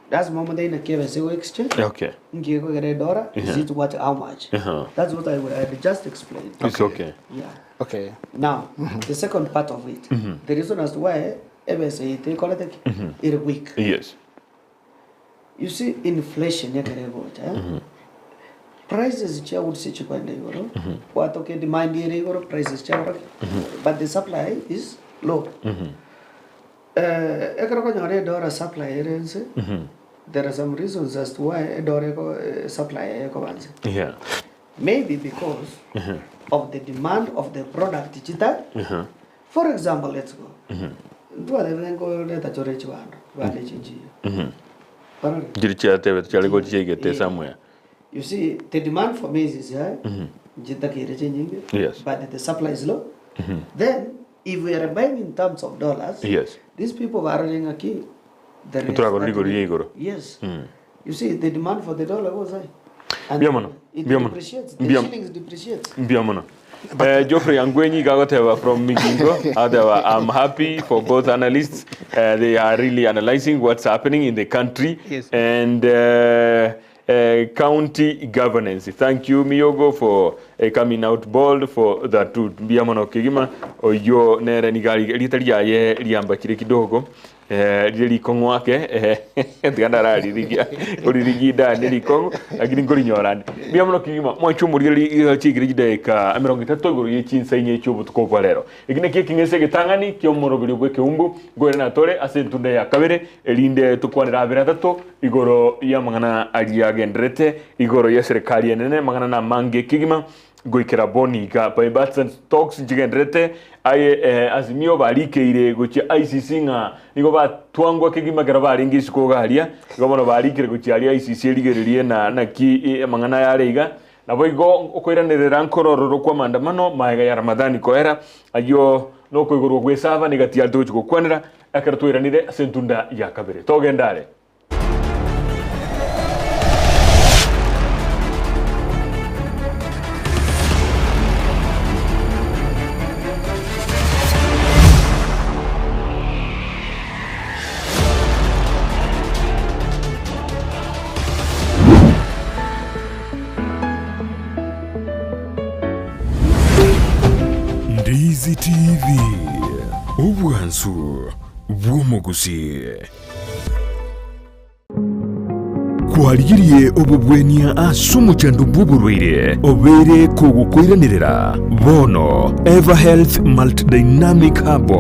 that's moment in a KVC exchange. Okay. Is it what how much? That's what I just explained. It's okay. Yeah. Okay. Now the second part of it, the reason as to why it's weak. Yes. You see, inflation, prices would say what okay, demand prices, but the supply is low. Supply there are some reasons as to why supply. Yeah. Maybe because of the demand of the product digital. For example, let's go. Jiricha tebe chale go chege somewhere. You see, the demand for maize is high. Yes. But the supply is low. Then, if we are buying in terms of dollars, yes, these people are running a key. Yes. You see, the demand for the dollar was high. And it depreciates. The shillings depreciates. Geoffrey Angwenyi Gagoteva from Migingo. I'm happy for both analysts. They are really analyzing what's happening in the country and county governance. Thank you, Miyogo, for coming out bold for that too. Biamono Kigima oyo nere nigari litaria ye liamba kile kidogo. Lili kongo wake ndikandara lirigida nili kongo lakini ngoli nyorani biamuno kigima mwachumu lili chigirigida ka amirongo 3 iguru yichinsa inye cyo butuko lero igine kingese gitangani kyo morobiri gwe Ekeumbu gore na tore asentunda ya kabere elinde tukwanira abira 3 igoro ya mangana aliagendrete igoro ya serikali enene mangana na mange kigima goikera boni ka paibats and stocks jigendrete aye azimio balikeire gochi ICC nga nigo batwangwa kigima garaba ringi sikoga halia gobono balikire gochi halia ICC ligererie na ki mangana ya reiga na boigo okoiranirira nkorororo kwa maandamano maiga ya Ramadhani koera ayo no koigoro gwesava negatia doji gukwanira akaratwiranire sentunda ya kabere togendare. Ndizi TV Ubwansu Gusii Kwaliriye obubwenia asumu chandu buburwire obere kugukoiranirira bono Ever Health Multidynamic Hub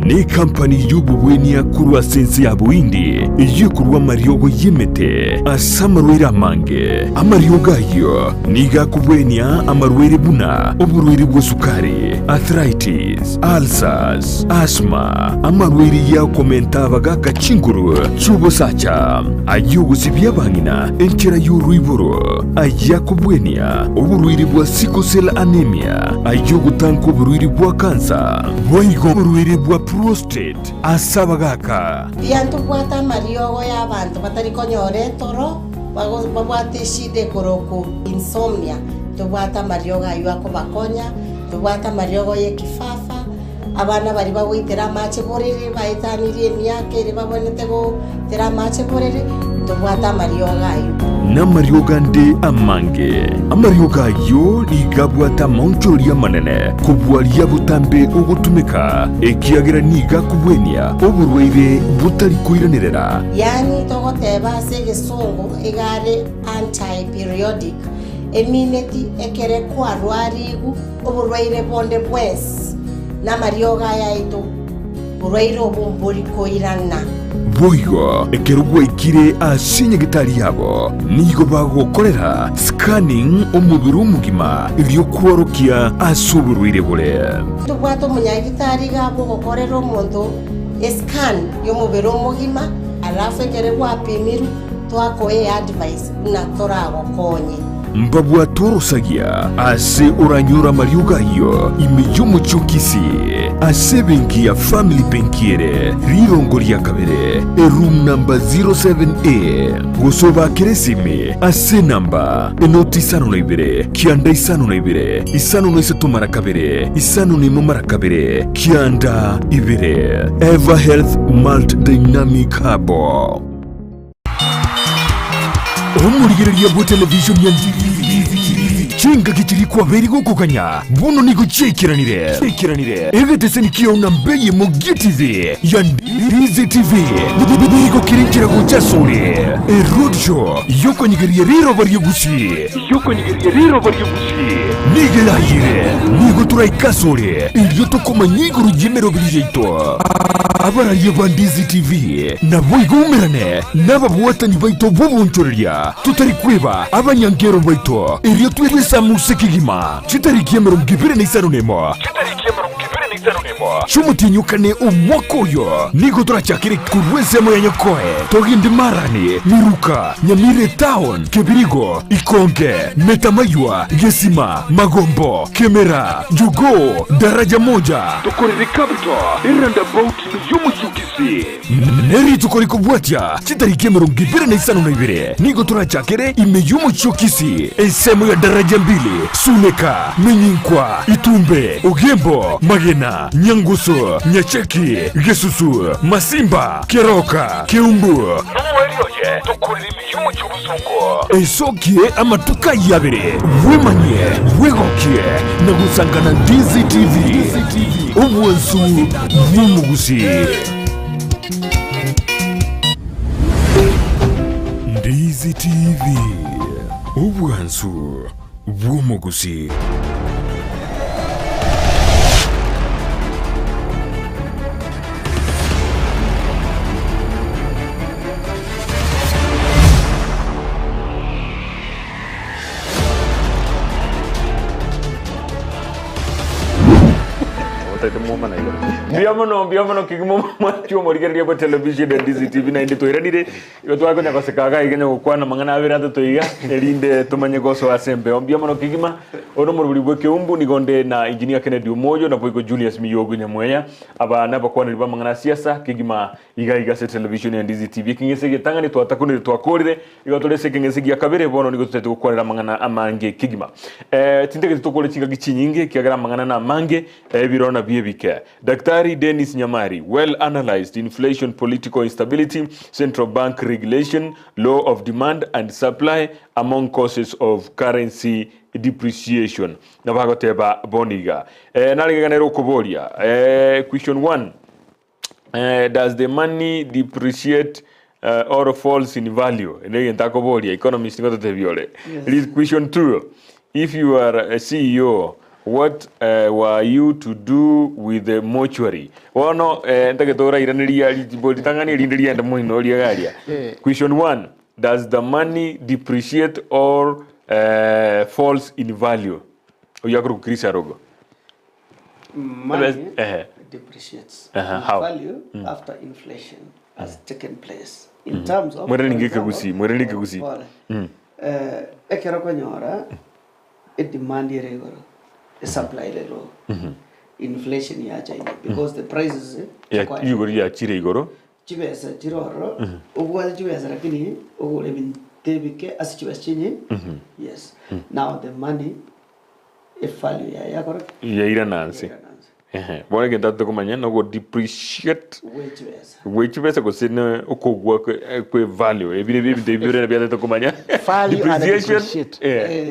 ni company y'ububwenia kurwa sensi ya buindi yikurwa mariogo yimete asamarwira mange amarioga yo niga kubwenia amarwire buna oburwire bw'sukari arthritis ulcers asthma amarwire ya komentaba gakachinguru cyubusacha ayugusibya bangina enchera y'urwiburo ayakubwenia uburwire bwa sickle cell anemia ayugutanka uburwire bwa kansa boigo uburwire bwa prostate asabagaka yantu bwata mariogo y'abantu batariko nyoretoro babwatishide koroku insomnia tubwata mariogo ayako bakonya tubwata mariogo yekifafa abana bari bawitera mache borere baitanirie myaka iri babonete go tera mache borere tubwata mariogo ayo na mariogo nde amange amariogo ayo igabwata monchoria manene kubwalia butambe ugutumika ekiagira niga kubwenia uburwire butari kuiranirira yani togoteba segesongo igare anti-periodic emineti ekere kwa rwarigu uburwire bonde bwes na mariogo ayaito burwire obumburi koirana boigo ekerugwa ikire asinye gitari yabo nigo bagokorera scanning umubiri w'umugima iriyo kworokia asuburwire bure tubwato munyagitari gabo gokorera omuntu scan y'umubiri w'umugima alafu ekeregwa apimiru twakoye advice na toragokonye mbabwa torosagia ase uranyura mariogo ayo imiyumu Kisii ase benki ya family benkiere rirongori ya kabere room number 07A gusoba keresime ase namba enoti isano na ibere kianda isano na ibere isano na isatu mara kabere isano na imo mara kabere kianda ibere Ever Health Multidynamic Hub omurigereria bo television ya Ndizi chenga kichiri kwa beri gukukanya buno nigo chekiranire egetese nikiyo nambeye mogitize ya Ndizi TV nigo kirinjira guchasore road show yoko nigeria riro bari Gusii nigelayire nigo turaikasore iyo tokoma nyiguru jemero bilijeito abara yeba Ndizi TV nabo igumerane n'ababwatani baito bubunchoreria tutari kweba abanyangero baito iriyo twisa musekigima chitari kiemero ngibire ni sanunemo Chumutinyukane Omwoyo Nigo turachakiri kurweze moyanyokoe Togindi marani Miruka Nyamire Town Kebirigo Ikonge Metamaywa Gesima Magombo Kemera Jugo Daraja moja Tukoriri kapito Iranda boat Kisii Neri tukori kubwatia Chitariki merungibire na isano na ibire Nigo turachakiri ime Kisii Esemo ya daraja mbili Suneka Menyinkwa Itumbe Ogembo Magena Nyanguso Nyacheki Gesusu Masimba Keroka Ekeumbu Omwoyo tukoriri ime Esokie amatuka yabere Wemanye Wegokie Nagusangana Ndizi TV Obwansu Gusii Ndizi TV Obwansu Gusii Biamono kigimo mwacho morigeria kwa television and Ndizi TV na indi toiranire yoto wako nyakosekaga igenya gukwana mangana abira toiga erinde tumanye goso asembe biamono kigima ono muri bwe Ekeumbu nigonde na engineer Kennedy Omwoyo na boygo Julius Nyamweya abana bakwana ba mangana siasa kigima iga se television and Ndizi TV kingese gitangani twatakunire twakorire igotolese kingese gya kabere bono nigotete gukorera mangana amange kigima tindege tukole chinga gichinyinge kiagara mangana na mange birona biebike Daktari Dennis Nyamari, well analyzed inflation, political instability, central bank regulation, law of demand and supply among causes of currency depreciation. Nabagoteba boniga. Naliganero koboria. Question 1. Does the money depreciate or falls in value? Economist yes. Question 2. If you are a CEO, what were you to do with the mortuary? Question 1. Does the money depreciate or falls in value? Money depreciates in How? value after inflation has taken place. In terms of demand supply level, inflation ya China because the prices chibesa chiroro ubwa chibesa lakini ubule bintebike asichibesa chinyi yes now the money value ya correct ya ira nansi bwana genda tukumanya no go depreciate which besa go sene okogwa kwe value ebire na bya tukumanya value and depreciate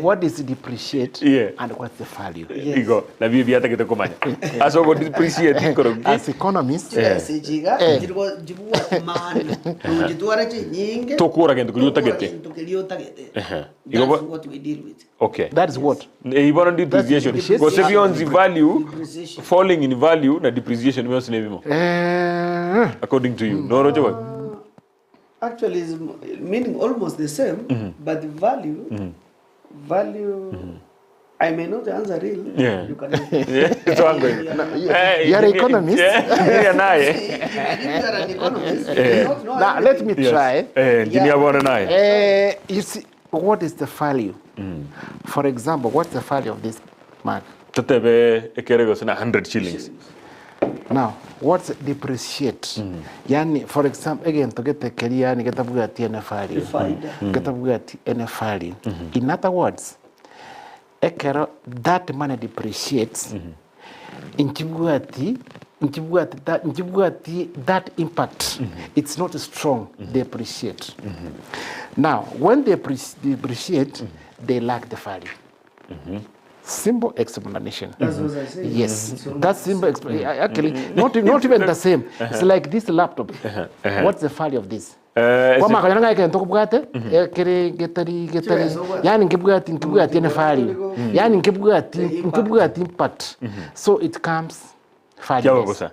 what is depreciate and what's the value igo na bya tukumanya aso go depreciate as economists jiga jibu man jituara nyinge tokura gendo kuliota gete that's what we deal with. Okay, that is what even depreciation because if you the value falling in value na depreciation means nevimo according to you no rojo actually is meaning almost the same but the value I may not answer real you can so I'm going you are an economist yeah naye you are an economist now let me try engineer bwana naye you see what is the value for example what's the value of this mark tatebe ekerego sana 100 shillings now what's depreciate yani for example again to get the career ni getabuga tiene value getabuga tiene value in other words ekero that money depreciates inchibuati that impact it's not strong they appreciate now when they depreciate they lack the value simple explanation. That's what I say. Yes, that's simple actually not even the same. It's like this laptop. What's the value of this? Kwa kanyanga yake ntoko bugate getari yani nkibugati ene value yani nkibugati impact so it comes Fabulous.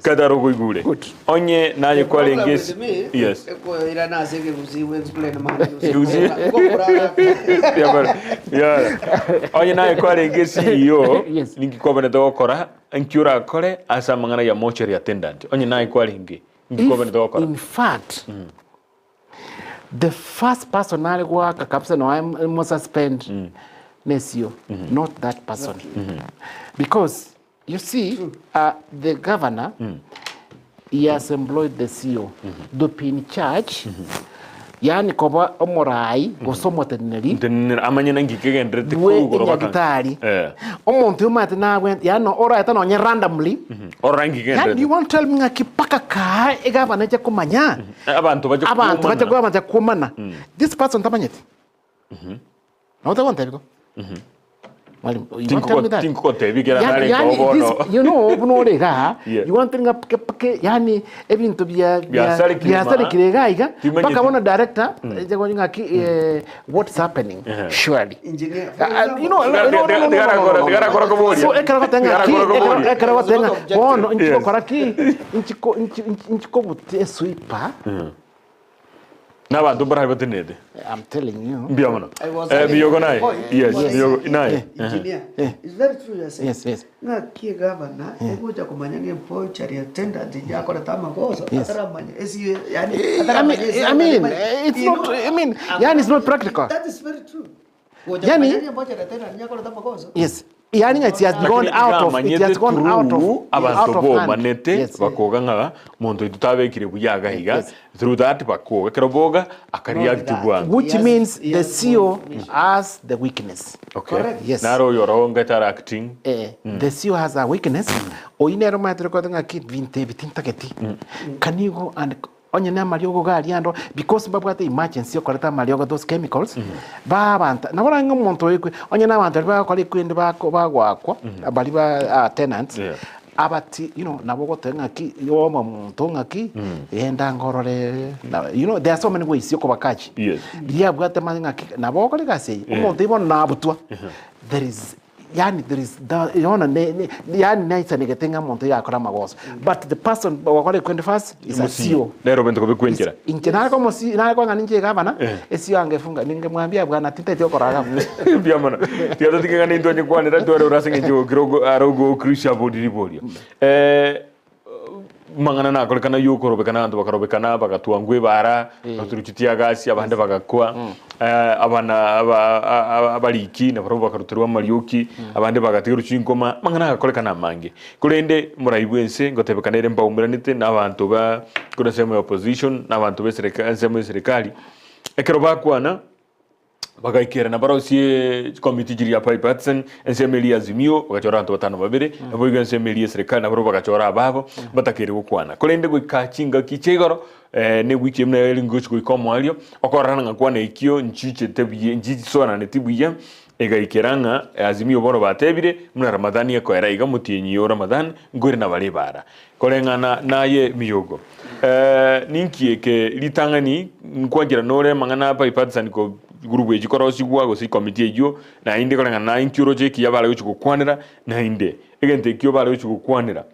Kadaro goigure. Onye naye kwale ngesi. Yes. Ira na sege Gusii we explain man. Gusii. Yeah. Onye naye kwale ngesi yo. Ninki kwa bane dokora. Ankyura kore asa mangana ya mortuary attendant. Onye naye kwale ngi. Ninki kwa bane dokora. In fact, the first person I work a captain or I must spend Nesio, not that person. Because you see, the governor, he has employed the CEO, the in charge. Yani koba omorai gosomo teneri amanya ngikege ndrete ku gitari omuntu umate nawe yano ora eta no randomly orangi gende you want to tell me akipaka ka egavana je kumanya abantu baje kumana this person tamanyeti no te want to you want to tell me that you know you want to think yani ebintu bya kirega paka wana director what's happening surely Engineer. You know so ekara tenga bono nchiko koraki nchiko bute sweeper n'abantu barabibatenede I'm telling you biamana biyogo naye yes biyogo naye Engineer. It's very true you say. Yes. Na ki governor ekuja kumanya ngempo chari attendant yakora tamakosa ataramanya esi yani I mean it's not yani it's not practical. That is very true. Yani Ngempo chari attendant yakora tamakosa. yes yani it has gone out of abantu bo manete bakoga nga muntu tutabekire buyaga higa through that bakoga keroboga akariact bwa which means the CEO has the weakness. Okay. Yes. Naro yoronga interacting. The CEO has a weakness. O inero matro ko nga kit 20 taketi. Can you go and onye na mariogo gari ando because babwate emergency okoreta mariogo those chemicals babanta na bora ngomuntu ekwe onye na bantu bakora ikwende bagwakwa abali ba tenants abati nabo gotenga ki yo muntu ngaki yenda ngorore you know there are so many ways yoko bakachi yes ya bwate manga ki nabo kore gase umuntu ibona nabutwa there is yani naitsa negetenga muntu yakora magoso but the person wakore kwende first is a CEO lero bento kubikwenjera inkenara ko mosi na ko ngani nje gavana CEO angefunga ningemwambia bwana titete okoraga biamana tiado tinganga ndo nyekwanira ndo urasinge njo kirogo arogo crucial body bodia mangana na kole kana yuko robekana ando bakarobekana bagatua ngwe bara baturukitia gasi abande bagakwa abana abaliki na baroba bakarutirwa marioki abande bagatiru chinkoma mangana kole kana mange kurende muraibwense ngotebekanere mbaumiranite n'abantu ba kuri sema opposition n'abantu beserikali ekero bakwana bagaikera na barosie committee jiri ya Paipatzen ensemeli azimio bagachora antu batano babere aboiga ensemeli serikali na baro bagachora ababo batakere gukwana kolende gwikachinga kichegoro ne wiki mna elingoch gwikomo alio okorana ngakwana ikio nchiche tebiye njiji sona ne tibuya egaikeranga azimio boro batebire muna Ramadhani yakoera iga mutienyi yo Ramadan ngore na bale bara kolengana naye miyogo ninkieke litangani nkwangira nore mangana Paipatzen ko gurubu ejikorosi gwago si committee ejo na inde kolenga na inkiro je ki yabala uchi kukwanira na inde egente kyo bala uchi kukwanira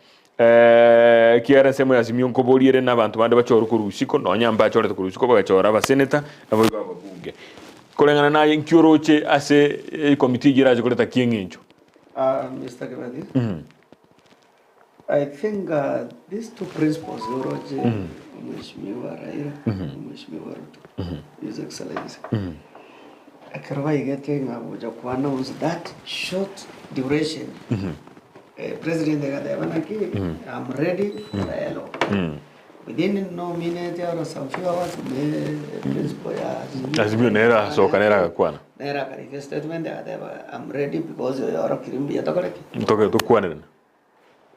kiara semo yazimyo nkoboliere n'abantu bande bachoro ku rusiko no nyamba chore ku rusiko bagachora ba senator nabo babunge kolenga na inkiro che ase committee jiraje koleta kiengenjo Mr. Kevadi. I think these two principles Roje Mheshimiwa Raila Mheshimiwa Ruto His Excellency Akarwai getting to announce that short duration President Gadevanaki I'm ready for dialogue within no minute or some few hours the principal azimio nera so kanera kwana nera kari statement I'm ready because you are kirimbi yatakoreki to kwana.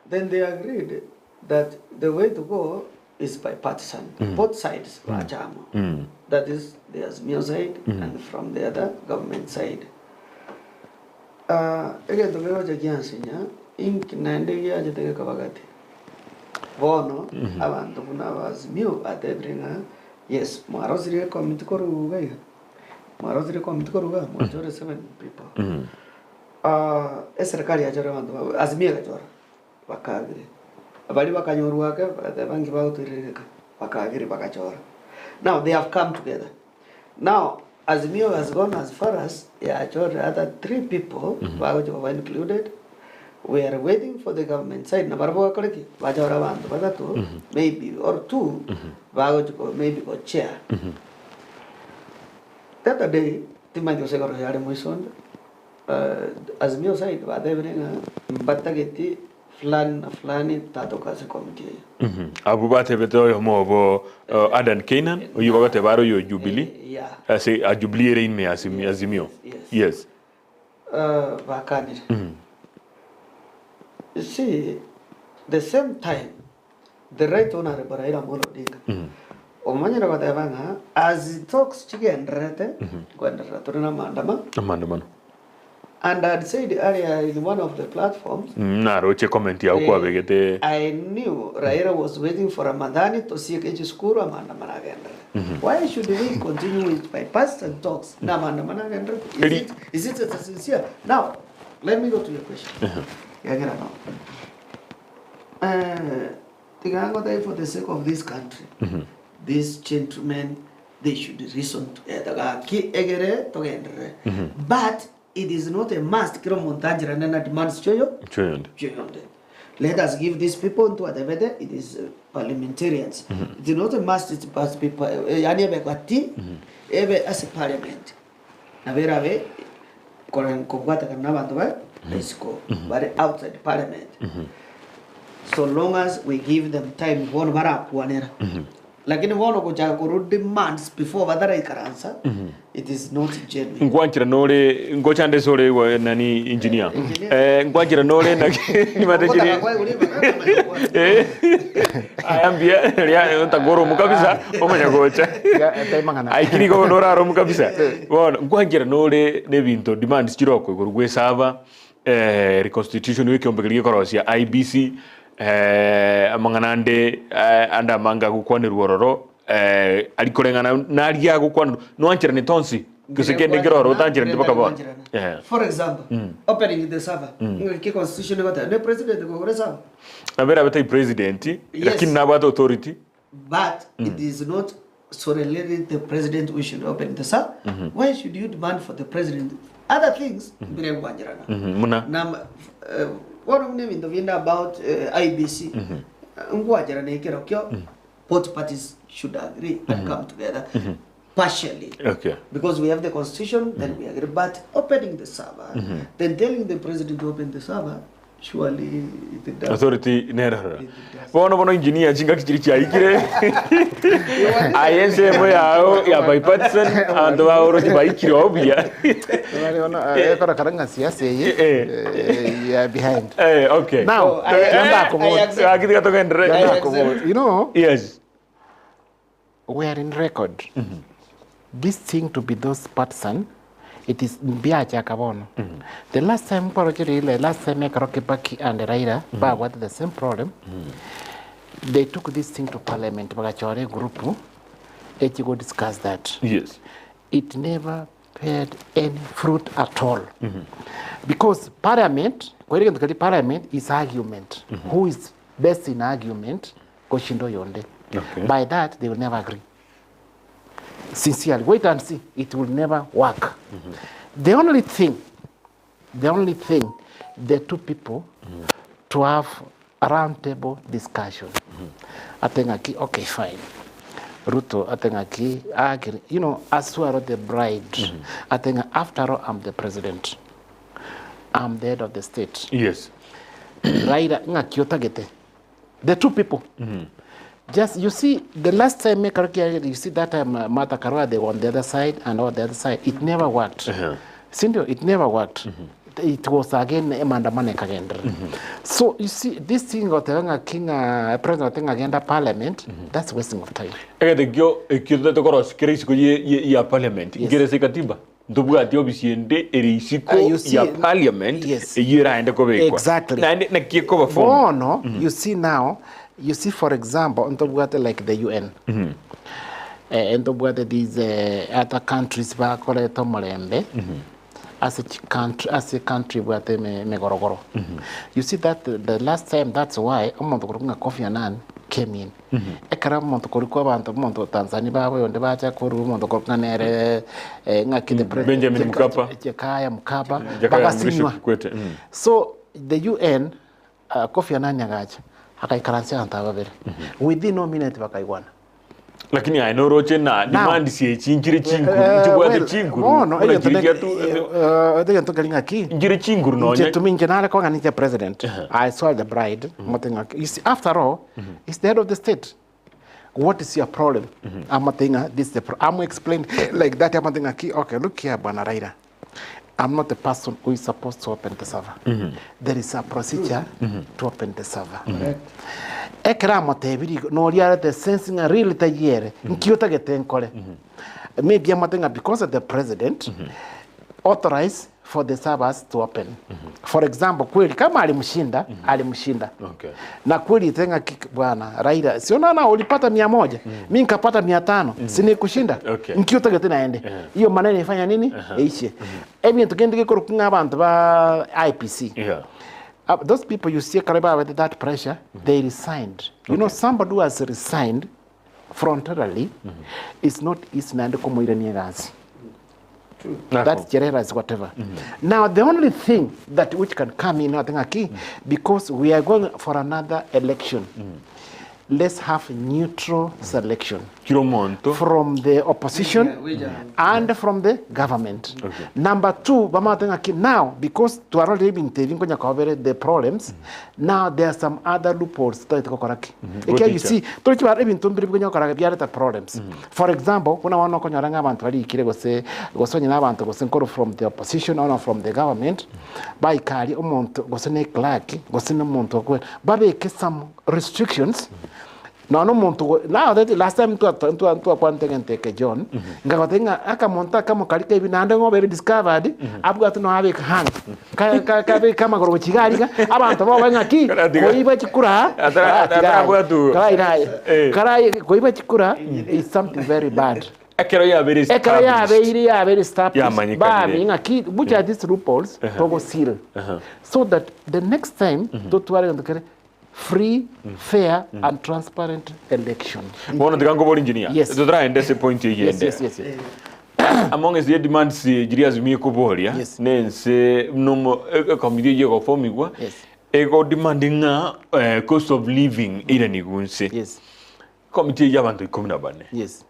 Then they agreed that the way to go is bipartisan. Both sides were jam. That is the Azimio side and from the other government side. Again, the way to Giansinya, Ink Nandia Jataka Kavagati. Bono, Avant of Navas Mew at every yes, Marosri come to Koruga. Marosri come to Koruga, majority 7 people. Esrakaria Joran, Azmir. Wakagre abali bakanyorwa ke bangi bautirika bakagiri bakachora. Now they have come together. Now Azimio has gone as far as the other 3 people were included. We are waiting for the government side. Nabarabo akoreki bajora bantu badatu maybe or 2 maybe go chair. That day timanyo segoro yare moison Azimio side badebenga batageti flani tatoka se committee. Abubate beto yo mobo Adan Kenan uyu bagate baro yo Jubilee. Yeah. Say a Jubilee in me Azimio. Yes. Bakani. You see, the same time, the right honorable Raila Amolo Odinga. Omanyana badavanga as he talks chicken rete kwenda turina mandama. And I'd said earlier in one of the platforms, I knew Raila was waiting for Ramadhani to see Kechukuru Amandamana agenda. Why should we continue with bipartisan talks? Is it sincere? Now, let me go to your question. For the sake of this country, these gentlemen, they should reason together. But it is not a must. Demands let us give these people to whatever it is parliamentarians. It is not a must. It must be as a parliament. Let's go. But outside parliament. So long as we give them time, like in one of demands before Vadara can answer, it is not genuine. Ngwanchira nole ngochande sore wa nani engineer. Ngwanchira nole na nimatejiri. Ayambia ya ntagoro mukabisa omanya gocha. Aikiri go noraro mukabisa. Bona ngwanchira nole ne bintu demands chiroko gurugwe sava reconstitution Ekeumbu korosia IBC amanganande anda manga gukwane ruororo alikorengana naria gukwane no anchira ne tonsi kusekende giroro utanchira ndibaka ba. For example, opening the server ngiki constitution got the president go server abera beta president lakini na bata authority, but it is not so related the president we should open the server. Why should you demand for the president other things? Muna one of them in the window about IBC. Both parties should agree and come together partially. Okay. Because we have the constitution, then we agree. But opening the server, then telling the president to open the server, surely it does. Authority nera. Bono engineer jinga kichirichi aikire. INC moya ya bipartisan and wa oroji baikire obia. Ekora karanga siasa ye behind. Okay. Now, you know, yes. We are in record. This thing to be those partisan, it is Biacha Kabono. The last time Karokipaki and Raila had the same problem. They took this thing to Parliament. Bagachore group, it go discuss that. Yes. It never paid any fruit at all. Because Parliament is argument. Who is best in argument? Koshindo Yonde. Okay. By that, they will never agree. Sincerely, wait and see. It will never work. The only thing, the two people to have a round table discussion. Atengaki, okay, fine. Ruto, Atengaki, agree. You know, Aswaro the bride. Atenga, after all, I'm the president. I'm the head of the state. Yes. Raida, the two people. Just, you see, the last time, you see that time, Martha Karua, they were on the other side and on the other side. It never worked. Sindio, it never worked. It was again Mandamanek again. So, you see, this thing of the king, president agenda parliament, that's wasting of time. Parliament. Parliament. Exactly. You see now. You see, for example, like the UN, and these other countries, as a country where they megorogoro. You see that the last time, that's why umuntu kurunga Kofi Annan came in. Ekara umuntu kurikuwa bantu umuntu Tanzania babo yonde bacha kuru umuntu kurunga nere ngakide Benjamin Mkapa. Mkapa. Bagasinywa. So the UN Kofi Annan yagacha akaikaransia antababere. Within no minute bakaiwana. Lakini ainoroche na demand si chinjire chinguru chibwate chinguru no ege to galinga ki njire chinguru no nya to minje nale ko ngani president I saw the bride you see after all it's the head of the state. What is your problem? I'm explaining like that. Okay, look here, Bwana Raila. I'm not the person who is supposed to open the server. There is a procedure to open the server. Ekrama tebiri no riare the sensing a real tayere. Nkiota getenkole. Maybe I'm because of the president authorized for the servers to open. For example, kweli kama alimshinda. Okay. Na kweli tenga bwana Raila, siona na ulipata 100, mimi nikapata 500, si ni kushinda. Okay. Nkiota gete naende. Hiyo maneno ifanya nini? Eishe. Ebintu kende kurukunga abantu ba IPC. Yeah. Those people you see Karaba with that pressure, they resigned. You know, somebody who has resigned frontality is not Eastland como Iranians. That's Jerera's whatever. Now the only thing that which can come in, I think, because we are going for another election. Let's have neutral selection from the opposition and from the government. Okay. Number two, now because to are already being the problems, now there are some other loopholes. Okay, you see, the problems. For example, when I want to from the opposition or from the government, by carry some restrictions. No now that last time to take John ngakotenga akamonta kama kalika hivi na ndango very discovered abuga tuno habe hang kama goro chigarika abantu baba ngaki koiba chikura karai koiba chikura is something very bad. Ekero ya very established. Babi ngaki which are these loopholes to seal so that the next time don't worry on the free, fair, and transparent election. One of the Gango engineer. Yes. To try and that's the point here. Yes. Among the demands, Julius Mikobolia, Nancy, no committee of Formigua, ego demanding cost of living in any gunse. Yes. Committee Yavan to come up. Yes.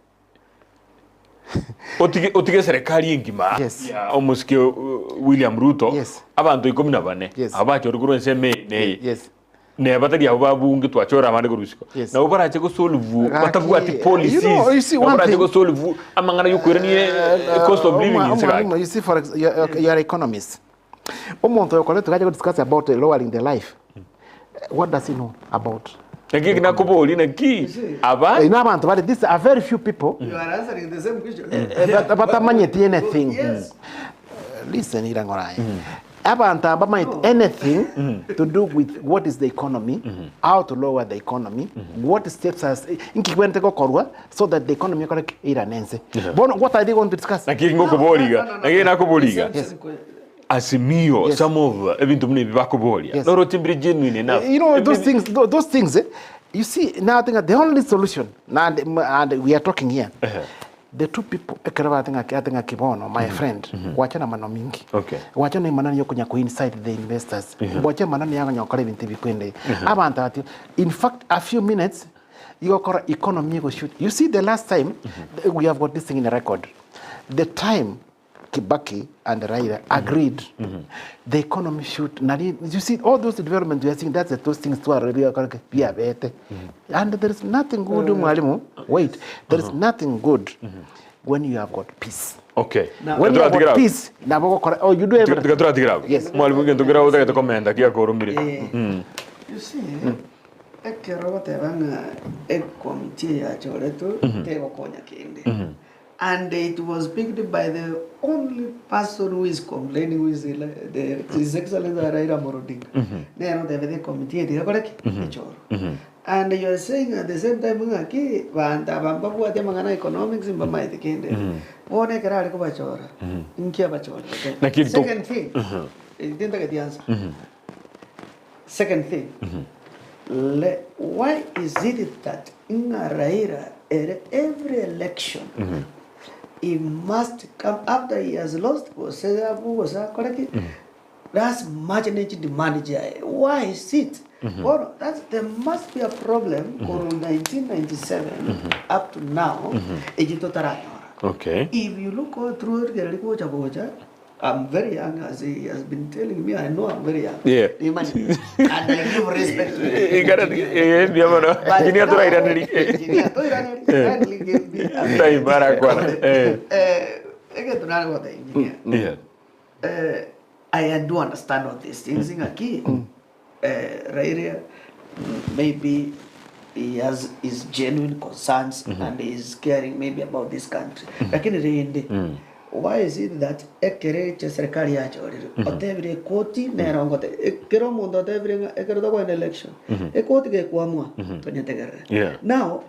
Otige serikali ngima. Yes. Almost William Ruto. Yes. Abantu ikomina bane. Yes. Abacho ruguru nseme ne. Yes. Ne batari ababungi twachora amande gorusiko na ubara cheko solve batavuga ati policies you see one ubara cheko solve amangana yukwiraniye cost of living in Siraj. You see for your economists omuntu yokoleto tukaje discuss about lowering the life. What does he know about? Ngiki nakuboli na ki aba ina abantu but these are very few people. You are answering the same question. But amanyeti anything. Yes. Listen irangorai. Anything to do with what is the economy, how to lower the economy, what steps as so that the economy can iranense. What are they going to discuss? Asimio, some of even to me Bakobolia. No rotimbre genuine enough. You know those things. You see now I think the only solution now and we are talking here. The two people my friend wachana maneno mingi. Okay. Wachana maneno yokunya ku inside the investors. Wachana maneno yanga nyokore bintu bikwende. Abantu ati in fact a few minutes you got economy go shoot. You see the last time we have got this thing in the record. The time Kibaki and Raila agreed the economy should you see all those developments we are seeing that's those things to are really and there is nothing good mwalimu wait there is nothing good when you have got peace. Okay. When you have got peace oh you do everything. Yes. Mwalimu ngento gira uta komenda kia korumire. You see ekero tebanga committee ya choreto tego konya kende. And it was picked by the only person who is complaining, who is His Excellency Raila Morodinga. They are the committee. And you are saying at the same time ngaki banda bamba buat mangana economics in bama itikende. One kara ko bachora. Inkia bachora. Second thing. Didn't get the answer. Second thing. Why is it that in Raira every election he must come after he has lost? Was correct? That's much energy demand. Why is it? Well, there must be a problem from 1997 up to now. Okay. If you look all through the I'm very young, as he has been telling me. I know I'm very young. Yeah. And I give respect to him. You got it. Engineer to write I do understand all these things. Maybe he has his genuine concerns and he is caring maybe about this country. Why is it that serikali yacho otevire koti nera ngote kero mundo otevire ekero to an election koti ke kuamua tonyetegere now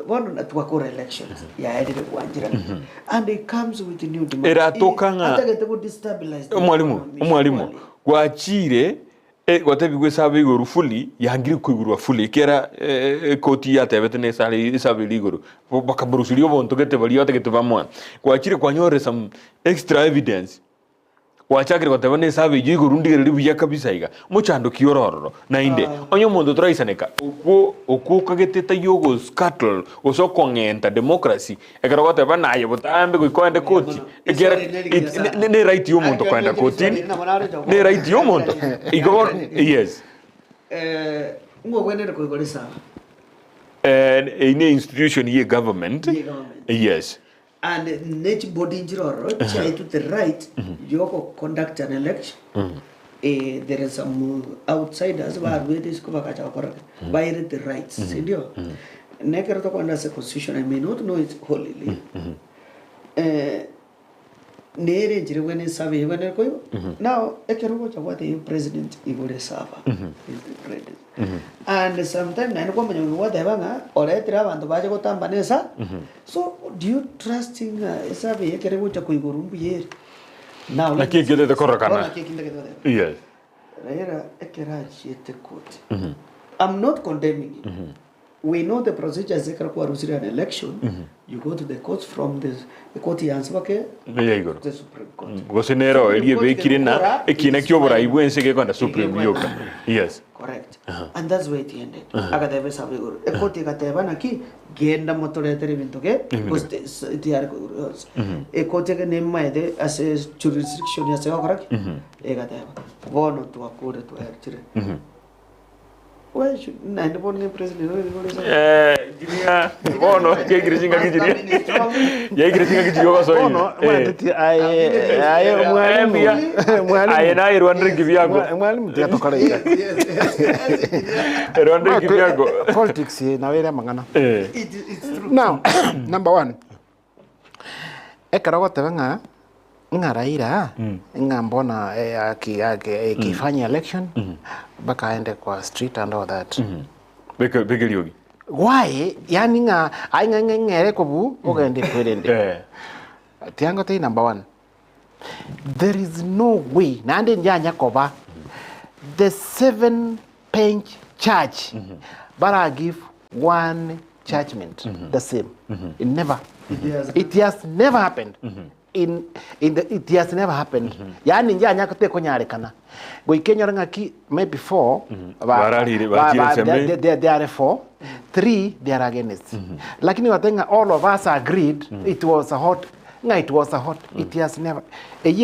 one na tukakora elections ya edire kwanjira and it comes with new demand eratokanga atagete ku destabilize umwalimu gwachire gwatebigwe sabe iguru fully yangiri kwigurwa fully kera koti yatebete ne sale sabe iguru bakaburusirio bonto gete bali yote bamwa gwachire kwanyore some extra evidence gwachakire gwateba ne sabe iguru ndigere biya kabisa iga muchando kiororo na inde onyo mondo traisaneka okwo kageteta yogo scuttle oso kongenta democracy ekara gwateba naye butambe kuikonde koti egera ne right yo mondo kwenda koti ne right yo mondo igor yes ngo wenere kuigolesa in institution ye government yes and nature body njiro chai to the right yoko conduct an election there is some outsiders who are waiting to cover by the rights ndio nekero to kwanda se constitution I may not know it wholly nere njire wene save wene koyo now ekero cha what the president igore sava is the president and sometimes na kwa mwenye wada banga oletera abantu baje gotambanesa so do you trusting save ekero cha kuigorumbu yeri now lakini kile korokana yes Raira ekera chete court I'm not condemning it we know the procedures ekara kwa rusiri an election you go to the courts from the court answer ke the Supreme Court gosenero eliye bekirina ekina kyobora ibwense ke kwanda Supreme yoka yes correct and that's where it ended akadebe sabe guru ekoti katebana ki genda motoretere bintoke tiar ekoti ke nemaide as a jurisdiction ya sega correct ekateba bono tu akure tu erchire why should nine born president ginia bono ke grisinga ginia ye grisinga gijo so bono mwatiti aye mwalimu aye na irwandre givyago mwalimu tiatokara ira irwandre givyago politics na wera mangana it's true now number 1 ekara gotebenga ngaraira ngambona akifanya election bakaende kwa street and all that begeliogi why yani nga ngere kobu ogende kwelende tiango te number 1 there is no way nande njanya koba the 7-page charge but I give one judgment the same it has never happened it has never happened yani njanya kote konyarekana go ikenyora ngaki maybe 4 they are 4 3 they are against lakini watenga all of us agreed it was a hot it has never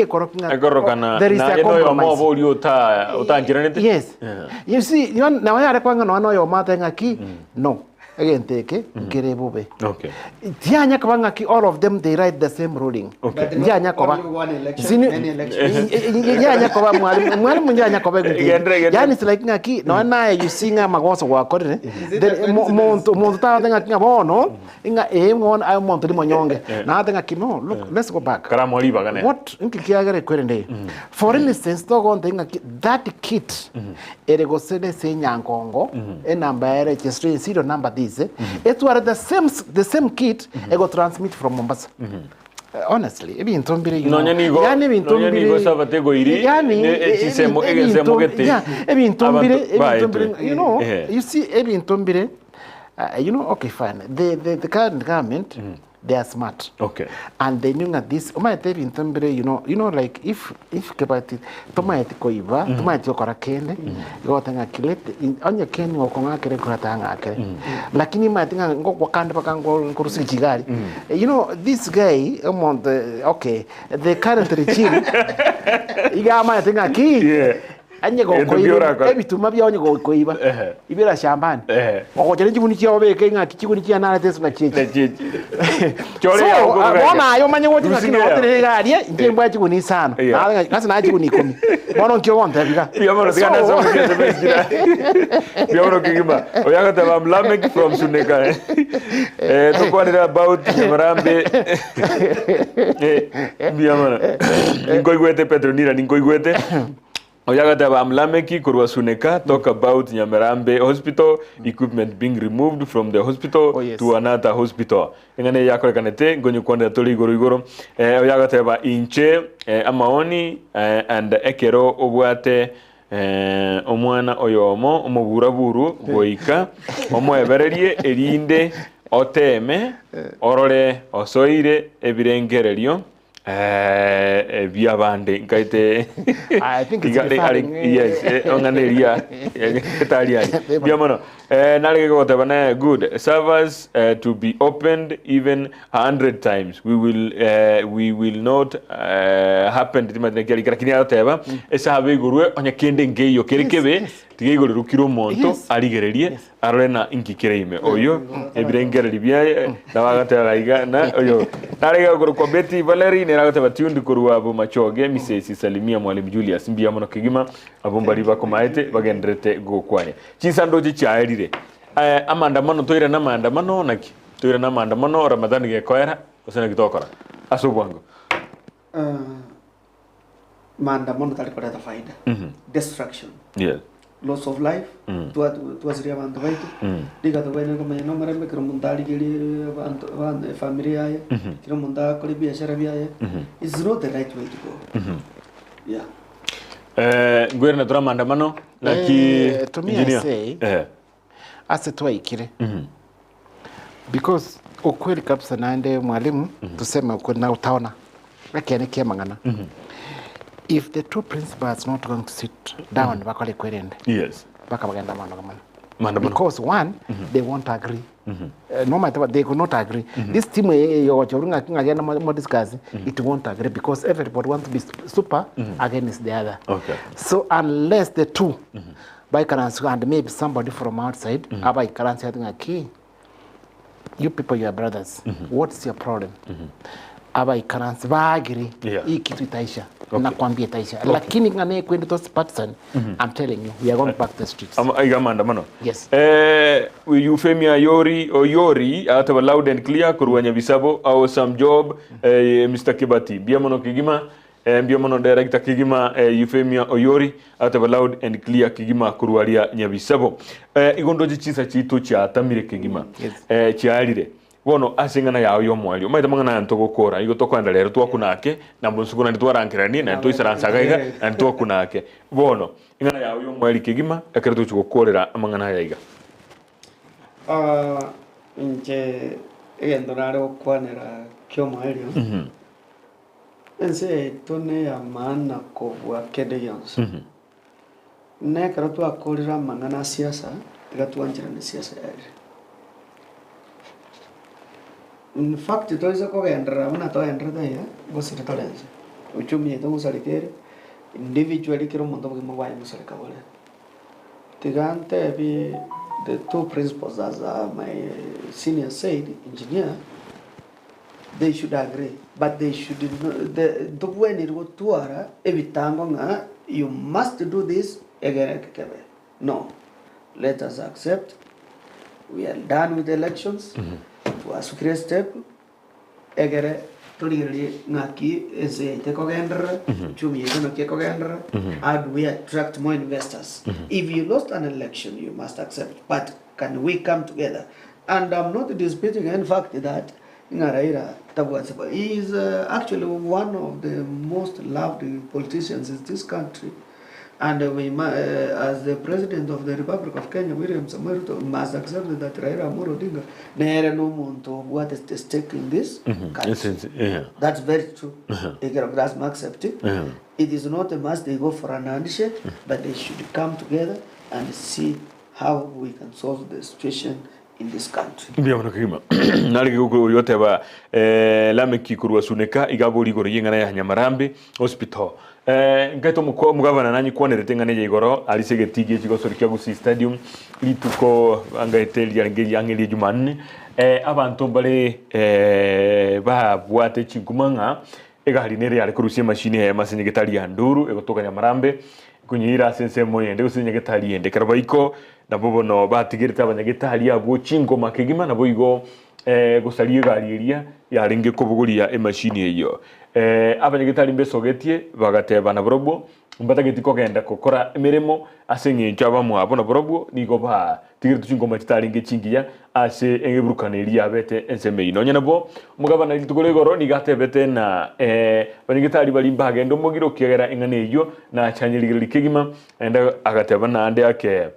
korokana there is a compromise yes you see you na waya kwanga no yo matenga ki no again take ngere bube Okay. tianya kwa ngaki all of them they write the same ruling Okay. tianya kwa Many elections. tianya kwa mwalimu tianya kwa yani it's like ngaki no na you singa magoso kwa kore monto ta ngaki bono inga ngon ay monto di monyonge na ngaki no look let's go back Kara mori bagane. what nkikiagere kwende for instance to go ngaki that kit erego sele se nyankongo e number registration serial number this it were the same kit ego transmit from Mombasa. Honestly, ebi ntombire you know. Yani bintombire go savate go iri. Chisemo egesemo gete. Ebi ntombire you know. You see ebi ntombire you know okay fine. The current government they are smart. Okay. And they knew that this ebi ntombire you know like if kebati tomaeti koiva tomaeti okora kende go tanga kilete onye keni okonga kere kuratanga akere lakini matinga ngokwa kande bakango kurusi chigari you know this guy among the current regime igama tinga ki anye go koiba ebituma byonye go koiba ibira shambani okojere jibuni cyo beke ngaki kiguni cya nara tesu na cheche Chore ya go bona ayo manye woti ngakino hotere garie njemba jibuni sana ngasi na jibuni 10 bono nkyo gonta biga Biamano tigana so ngeze besira Biamano kigima oyaga taba mlamek from Suneka to kwanira about Marambe Biamano ningoigwete Petronira ningoigwete Oyagata Amlameki Kurwa Suneka talk about Nyamirambe Hospital equipment being removed from the hospital to another hospital. Engane yakore kanete ngonyo kwanda toli igoro oyagata ba inche amaoni and ekero obwate omwana oyomo omuburaburu goika omwebererie erinde oteme orore osoire ebirengererio byabande ngaite I think it's yes onganeria Italian biamano nalege gotabana good servers to be opened even 100 times we will not happen timatinekeri lakini ateba esa habigurwe onyakende ngeyo kerekebe tigigore rukiro monto arigererie arena inkikereime oyo ebirengereri bya nabagatera iga na oyo nalege goro kwa Betty Valerie neragotaba tundi kurwa abo machoge Mrs. Salimia mwalimu Julius mbiamono kigima abombari bakomaete bagendrete gokwanya chinsandoji chaerire amandamano toira na mandamano naki toira na mandamano Ramadhani gekoera osena kitokora asubwango maandamano talikora ta faida destruction yes loss of life tuasiria abantu baitu diga tubene kama no marembe kero mundali gili abantu familia ya kero munda kuri biashara bya is not the right way to go ngwere na drama maandamano laki to me I say asetwaikire because ukweli kabisa naende mwalimu tuseme ukweli na utaona lakini kiamangana if the two principals not going to sit down bakole kwerende yes baka bagenda maandamano because one they won't agree no matter what they could not agree this team yo chorunga kinga mo discuss it won't agree because everybody wants to be super against the other so unless the two by currency and maybe somebody from outside by currency key you people you are brothers what's your problem aba currency bagiri hii kitu itaisha nakwambia itaisha lakini ngane kwenda to partisan I'm telling you we are going back to the streets aiga maandamano yes Euphemia Yori ataba loud and clear kurwanya bisabo au some job Mr. Kibati biamono kigima biamono director kigima Euphemia Oyori ataba loud and clear kigima kurwaria nyabisabo igondoji chisa chitu cha tamire kigima chiarire bono asingana yawo yo mwali maita mangana ntoko kora igo tokwanda lero twakunake na mbonsukuna ntwarangirani na ntwisaransagaiga na ntwakunake bono ingana yawo yo mwali kigima ekere tuchukorera amangana yaiga nje egendo nare okwanera kyo mwali ense tone ya maana kobwa kede yons ne kero twakorera mangana siasa gatwanjira ne siasa yari in fact toizo ko gendra una to endra ya Gusii tolense uchumi to usalikere individually kero mondo mo wa musalika wala tigante bi the two principals, as my senior said, engineer, they should agree, but they should when it was tuara evitango you must do this again. No, let us accept. We are done with the elections. To a secret step, egere toliri ngaki eze tekogendra, chumi eke kogendra. How do we attract more investors? If you lost an election, you must accept. But can we come together? And I'm not disputing in fact that Ngaraira Tabwatsaba is actually one of the most loved politicians in this country. And we, as the President of the Republic of Kenya, William Samoei must accept that Raila Amolo Odinga never no want to what is the stake in this country. That's very true. That's accepted. It is not a must they go for an handshake, but they should come together and see how we can solve the situation in this country. Ndio mnakima. Nalike kuko yote ba lameki kurwa suneka igaburi goro yengana ya Nyamarambe hospital. Ngaito mugavana nanyi kwanerete ngane igoro alisegetige kigosori kya Gusii stadium lituko angaiteli yangeli Jumanne abantu bale ba bwate chinkumanga egaharinere yale kurusia mashine ya masenyegetali ya nduru egotoka Nyamarambe kunyira sense moye ndego senyegetali ende karabaiko nabo no batigirita abanyagetali abo chingoma kegima nabo igo gusaliye gariria yarenge kubuguria emashine iyo abanyagetali mbesogetie bagateba na brobo mbatageti kogenda kokora emiremo asenye nchabamwe abo na brobo nigo ba tigirita chingoma kitalinge chingiya ase engeburukaneria abete enseme ino nyanabo mugabana litugole goro ni gatebete na abanyagetali bali bagendo mugiro kigera engane iyo na chanyirigiri kegima enda agateba na ande ake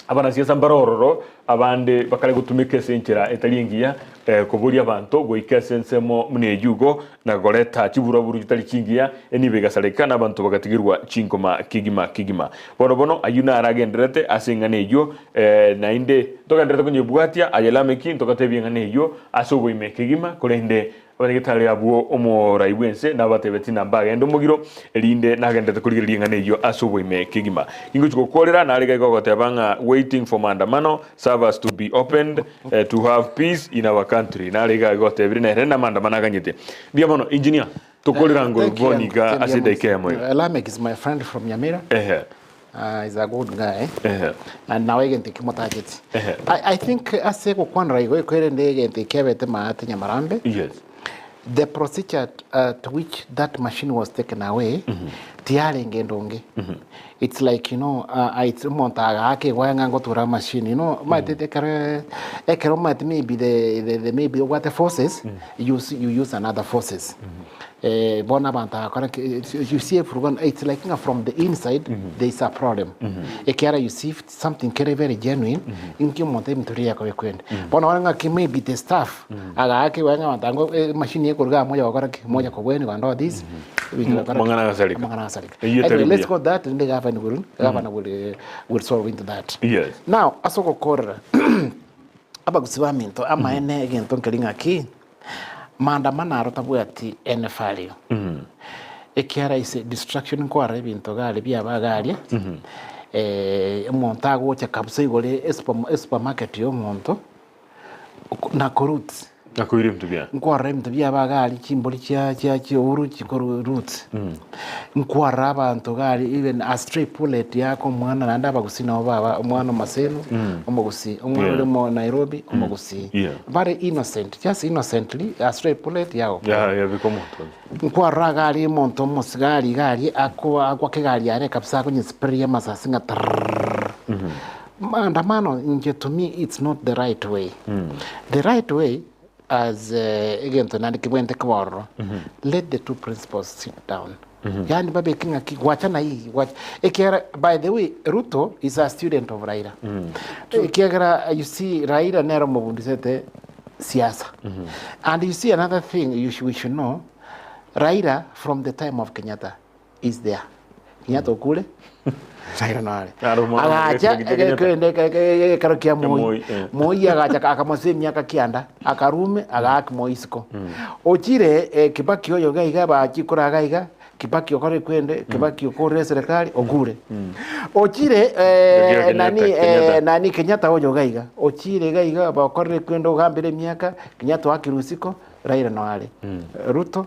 abana siasa mbarororo abande bakale gutumike senchera etaliengia kuburia abantu goikasensemo mnejugo na goreta chiburaburu kitali kingia enibe gasalekana abantu bagatigirwa chingoma kigima bono ayuna aragenderete asenganejo na inde togenderete kunyebwatia ayelameki tokatebienganejo asobo imekigima kolende abanyagetali abo omoraiwense nabatebeti nambagendo mugiro elinde nagendete kuligiria nganejo asobo imekigima ingo chikokorera naliga gogotebanga waiting for maandamano servers to be opened to have peace in our country naliga gotebiri na rena maandamano ganyete ndia mono engineer tokorera ngo boniga asideke moyo Lamek is my friend from Nyamira. He's a good guy. And now I can take him target. I think as a one right go kwende take kebete maate Nyamarambe. Yes. The procedure to which that machine was taken away, tiare ngendonge. It's like, you know, it's montaga ake wanga go to a machine, you know, might might maybe the maybe what the forces you use another forces. You see it's like from the inside there is a problem. You see something very genuine in maybe the staff machine moja this anyway, let's go that and the governor will solve into that. Yes. Now asoko korra abagusibaminto ama ene gento nkelinga ki maandamano arotabu ati enefalio ekiara ise distraction kwa rebinto gale bya bagale montago cha kabuse igole supermarket yo monto na korut nakuiri mtubia nkwara mtubia bagale chimboli cha uru chikoru roots nkwara abantu gale even a stray bullet yako mwana nanda bagusina baba mwana maseno omogusi omwana mo Nairobi omogusi very innocent, just innocently a stray bullet yao bikomo nkwara gale monto mosigali akwa kegali yare kapsa kwenye spray ya masasinga maandamano nje to me it's not the right way. The right way as again to nandi kibwente kwaro let the two principals sit down. Yani babe kinga kiwachana hii ekiara by the way Ruto is a student of Raila. Ekiara you see Raila nero mobundisete siasa. And you see another thing we should know, Raila from the time of Kenyatta is there. Kenyatta okule Raila nale agacha kwende karokia moi agacha akamose myaka kianda akarume agak moisiko ochire Kibaki oyo gaiga ba chikora gaiga Kibaki okore kwende Kibaki okore serikali ogure ochire nani Kenyatta ojo gaiga ochire gaiga bakore kwende ogambire miaka Kenyatta wakirusiko Raila no ale Ruto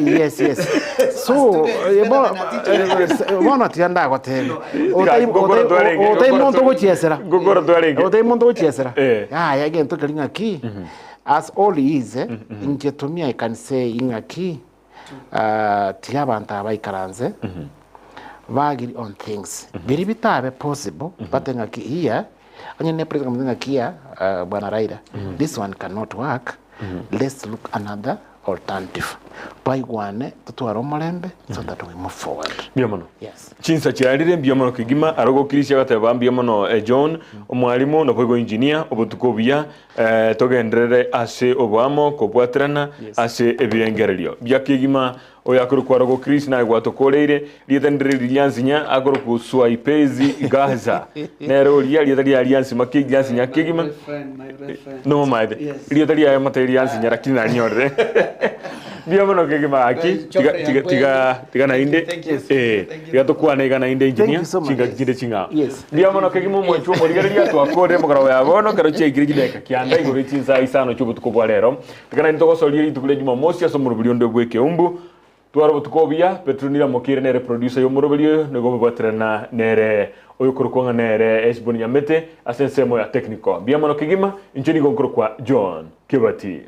yes so bona tianda gotebe otai monto gochiesera ya gento kalinga ki as all is ingetumia I can say ingaki tiabanta baikaranze vagiri on things biri bitabe possible but ngaki here anya ne president ngakia bwana Raila this one cannot work. Let's look another alternative. Paigwane tutwara omulembe so that we move forward. Biamono. Yes. Chinsa chiarire biamono kigima arogo kirisia gateba biamono John omwalimu no poigo engineer obutukobia togendrere ase obwamo kobwatrana ase ebirengererio. Biakigima oyakuru kwarogo Chris na gwatokoreire lietendere lyanzinya agoro kuswa ipezi gaza nero lietendere alliance makigyanzinya kigima My friend. no maide lietendere ya materialyanzinya rakina nyore biamono kigima aki tiga na inde yatokwana igana inde engineer chinga kide chinga biamono kigima mwecho morigereria twakore mugaro yabono karo chegire gideka kianda igoro chinsa isano chubutukobwa rero tikana ntogosoria itukule Jumamosi asomurubiri onde bwe Ekeumbu twaro tukobia petronira mokire nere producer yo murobelio nego batrena nere oyo kurukonga nere esboni yamete asensemo ya technical biamono kigima inchini gonkuru kwa John Kibati.